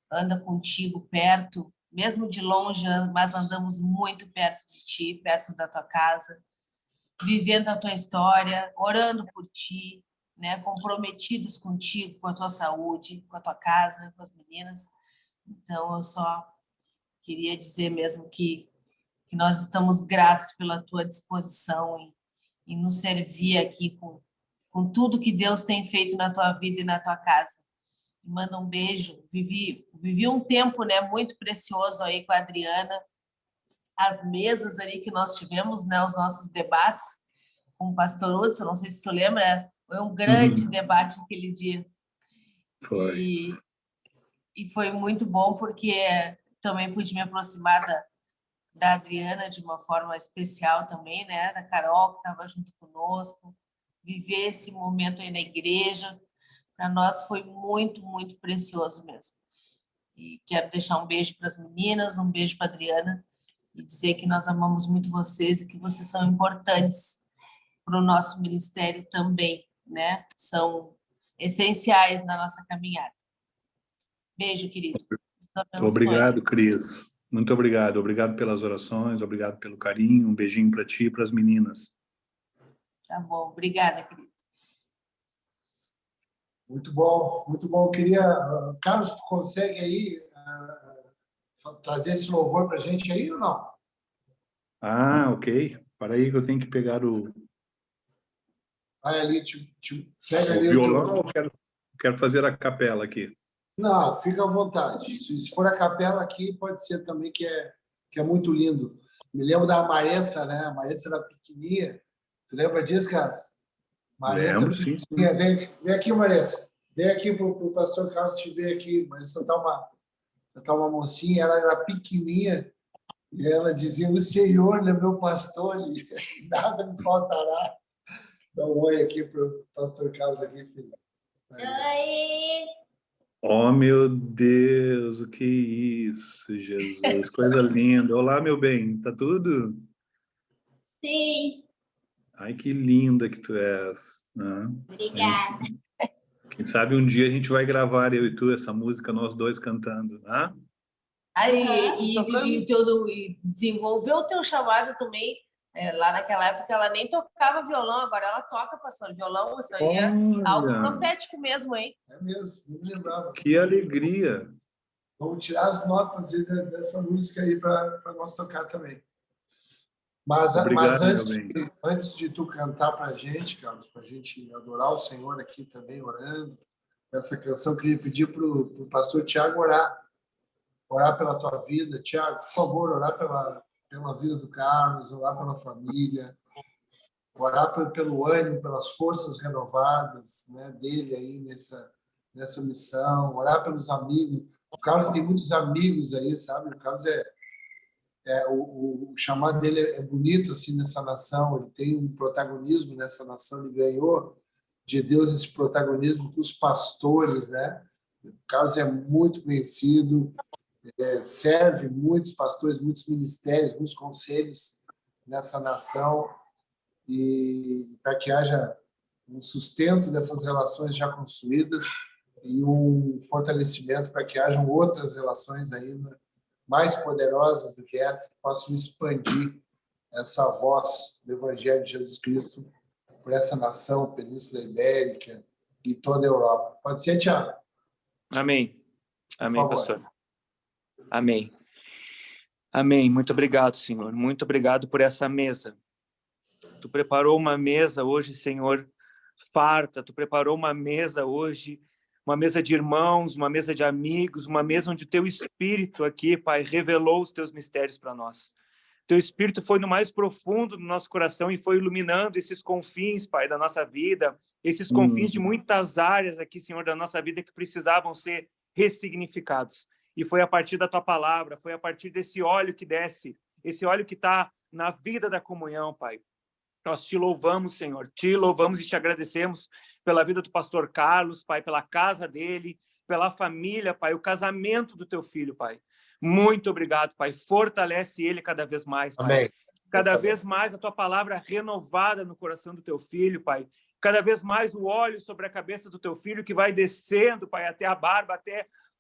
anda contigo perto, mesmo de longe, mas andamos muito perto de ti, perto da tua casa, vivendo a tua história, orando por ti, né? Comprometidos contigo, com a tua saúde, com a tua casa, com as meninas. Então, eu só queria dizer mesmo que nós estamos gratos pela tua disposição em nos servir aqui com tudo que Deus tem feito na tua vida e na tua casa. Manda um beijo. Vivi um tempo, né, muito precioso aí com a Adriana. As mesas ali que nós tivemos, né, os nossos debates com o pastor Hudson, não sei se tu lembra, foi um grande debate aquele dia. Foi. E foi muito bom porque também pude me aproximar da Adriana de uma forma especial também, né, da Carol, que estava junto conosco, viver esse momento aí na igreja. Para nós foi muito, muito precioso mesmo. E quero deixar um beijo para as meninas, um beijo para a Adriana e dizer que nós amamos muito vocês e que vocês são importantes para o nosso ministério também, né? São essenciais na nossa caminhada. Beijo, querido. Obrigado, Cris. Muito obrigado. Obrigado pelas orações, obrigado pelo carinho. Um beijinho para ti e para as meninas. Tá bom. Obrigada, querido. Muito bom, muito bom. Eu queria, Carlos, tu consegue aí trazer esse louvor para a gente aí ou não? Ok. Para aí que eu tenho que pegar o Vai ali, pega ali violão ou quero fazer a capela aqui? Não, fica à vontade. Se for a capela aqui, pode ser também que é muito lindo. Me lembro da Maressa, né? A Maressa era pequenininha. Tu lembra disso, Carlos? Lembro, sim. Vem aqui, Maressa. Vem aqui para o pastor Carlos te ver aqui. Maressa tá uma mocinha, ela era pequenininha e ela dizia: o Senhor é meu pastor e nada me faltará. Dá um oi aqui para o pastor Carlos aqui, filho. Oi! Oh, meu Deus, o que é isso, Jesus? Coisa linda. Olá, meu bem, tá tudo? Sim, Ai, que linda que tu és, né? obrigada. Quem sabe um dia a gente vai gravar, eu e tu, essa música, nós dois cantando, né? E desenvolveu o teu chamado também. Lá naquela época ela nem tocava violão, agora ela toca, pastor, violão. Isso aí é algo profético mesmo, hein? É mesmo, não me lembrava. Que alegria! Vamos tirar as notas aí dessa música aí para nós tocar também. Mas antes de tu cantar para a gente, Carlos, para a gente adorar o Senhor aqui também, orando, essa canção eu queria pedir para o pastor Tiago orar pela tua vida. Tiago, por favor, orar pela vida do Carlos, orar pela família, orar pelo ânimo, pelas forças renovadas, né, dele aí nessa missão, orar pelos amigos. O Carlos tem muitos amigos aí, sabe? O Carlos o chamado dele é bonito assim nessa nação, ele tem um protagonismo nessa nação, ele ganhou de Deus esse protagonismo com os pastores, né? O Carlos é muito conhecido, serve muitos pastores, muitos ministérios, muitos conselhos nessa nação, e para que haja um sustento dessas relações já construídas e um fortalecimento para que hajam outras relações ainda mais poderosas do que essa, que possam expandir essa voz do Evangelho de Jesus Cristo por essa nação, Península Ibérica e toda a Europa. Pode ser, Tiago? Amém. Amém, pastor. Amém. Amém. Muito obrigado, Senhor. Muito obrigado por essa mesa. Tu preparou uma mesa hoje, Senhor, farta. Tu preparou uma mesa hoje, uma mesa de irmãos, uma mesa de amigos, uma mesa onde o teu Espírito aqui, Pai, revelou os teus mistérios para nós. Teu Espírito foi no mais profundo do nosso coração e foi iluminando esses confins, Pai, da nossa vida, esses confins de muitas áreas aqui, Senhor, da nossa vida que precisavam ser ressignificados. E foi a partir da tua palavra, foi a partir desse óleo que desce, esse óleo que está na vida da comunhão, Pai. Nós te louvamos, Senhor, te louvamos e te agradecemos pela vida do pastor Carlos, Pai, pela casa dele, pela família, Pai, o casamento do teu filho, Pai. Muito obrigado, Pai. Fortalece ele cada vez mais, Pai. Amém. Cada vez mais a tua palavra renovada no coração do teu filho, Pai. Cada vez mais o óleo sobre a cabeça do teu filho que vai descendo, Pai, até a barba,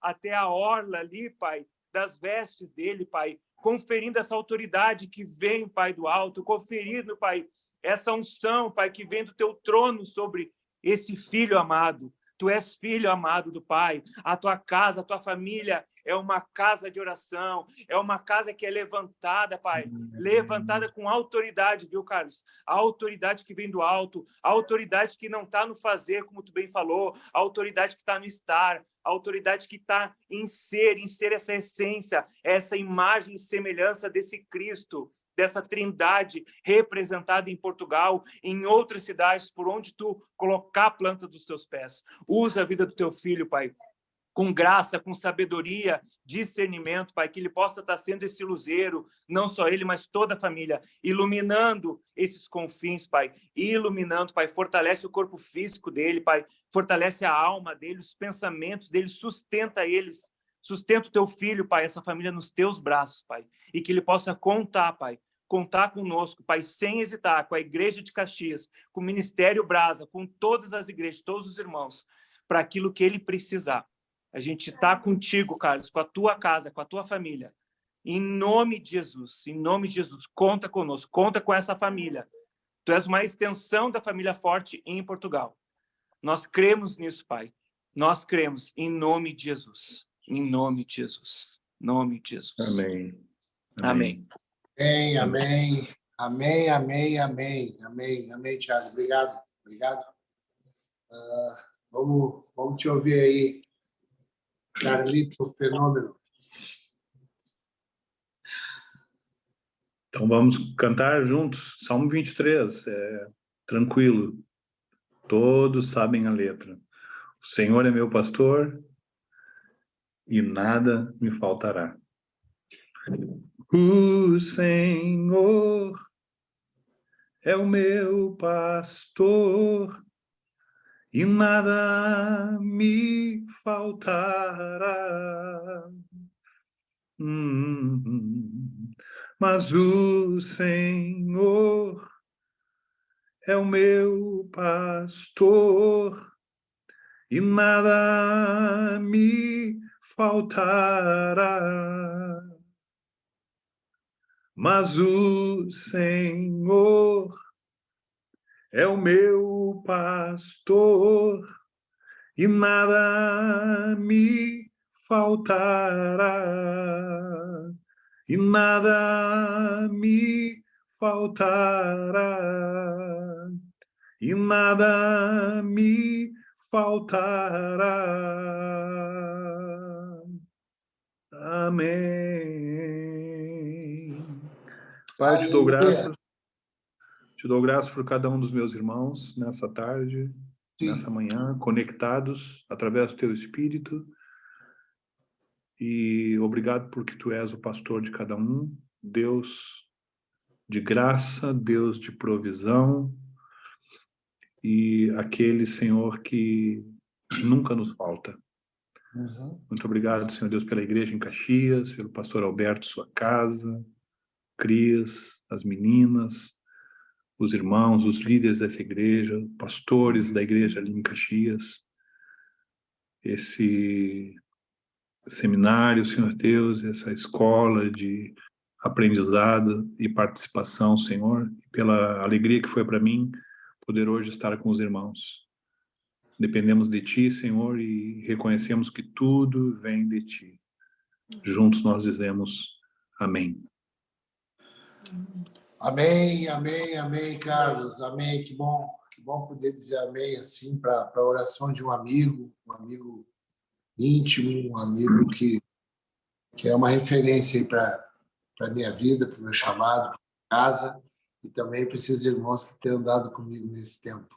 até a orla ali, Pai, das vestes dele, Pai. Conferindo essa autoridade que vem, Pai, do alto, conferindo, Pai, essa unção, Pai, que vem do teu trono sobre esse filho amado. Tu és filho amado do Pai. A tua casa, a tua família é uma casa de oração, é uma casa que é levantada, Pai, levantada com autoridade, viu, Carlos? A autoridade que vem do alto, a autoridade que não está no fazer, como tu bem falou, a autoridade que está no estar, a autoridade que está em ser essa essência, essa imagem e semelhança desse Cristo, dessa trindade representada em Portugal, em outras cidades, por onde tu colocar a planta dos teus pés. Usa a vida do teu filho, Pai, com graça, com sabedoria, discernimento, Pai, que ele possa estar sendo esse luzeiro, não só ele, mas toda a família, iluminando esses confins, Pai, iluminando, Pai, fortalece o corpo físico dele, Pai, fortalece a alma dele, os pensamentos dele, sustenta eles, sustenta o teu filho, Pai, essa família nos teus braços, Pai, e que ele possa contar, Pai, contar conosco, Pai, sem hesitar, com a Igreja de Caxias, com o Ministério Brasa, com todas as igrejas, todos os irmãos, para aquilo que ele precisar. A gente está contigo, Carlos, com a tua casa, com a tua família. Em nome de Jesus, conta conosco, conta com essa família. Tu és uma extensão da família Forte em Portugal. Nós cremos nisso, Pai. Nós cremos em nome de Jesus. Em nome de Jesus. Em nome de Jesus. Amém. Amém. Amém, amém, amém, amém, amém, amém, amém, Tiago. Obrigado, obrigado. Vamos te ouvir aí, Carlito Fenômeno. Então vamos cantar juntos, Salmo 23, tranquilo. Todos sabem a letra. O Senhor é meu pastor e nada me faltará. O Senhor é o meu pastor e nada me faltará. Mas o Senhor é o meu pastor e nada me faltará. Mas o Senhor é o meu pastor e nada me faltará. E nada me faltará. E nada me faltará. Amém. Pai, te dou Aleluia. graças. Te dou graças por cada um dos meus irmãos nessa tarde, Sim. nessa manhã, conectados através do teu Espírito. E obrigado porque tu és o pastor de cada um, Deus de graça, Deus de provisão e aquele, Senhor, que nunca nos falta. Uhum. Muito obrigado, Senhor Deus, pela igreja em Caxias, pelo pastor Alberto, sua casa, Cris, as meninas, os irmãos, os líderes dessa igreja, pastores da igreja ali em Caxias, esse seminário, Senhor Deus, essa escola de aprendizado e participação, Senhor, pela alegria que foi para mim poder hoje estar com os irmãos. Dependemos de Ti, Senhor, e reconhecemos que tudo vem de Ti. Juntos nós dizemos amém. Amém, amém, amém, Carlos. Amém. Que bom poder dizer amém assim para a oração de um amigo íntimo, um amigo que é uma referência aí para a minha vida, para o meu chamado, para casa, e também para esses irmãos que têm andado comigo nesse tempo.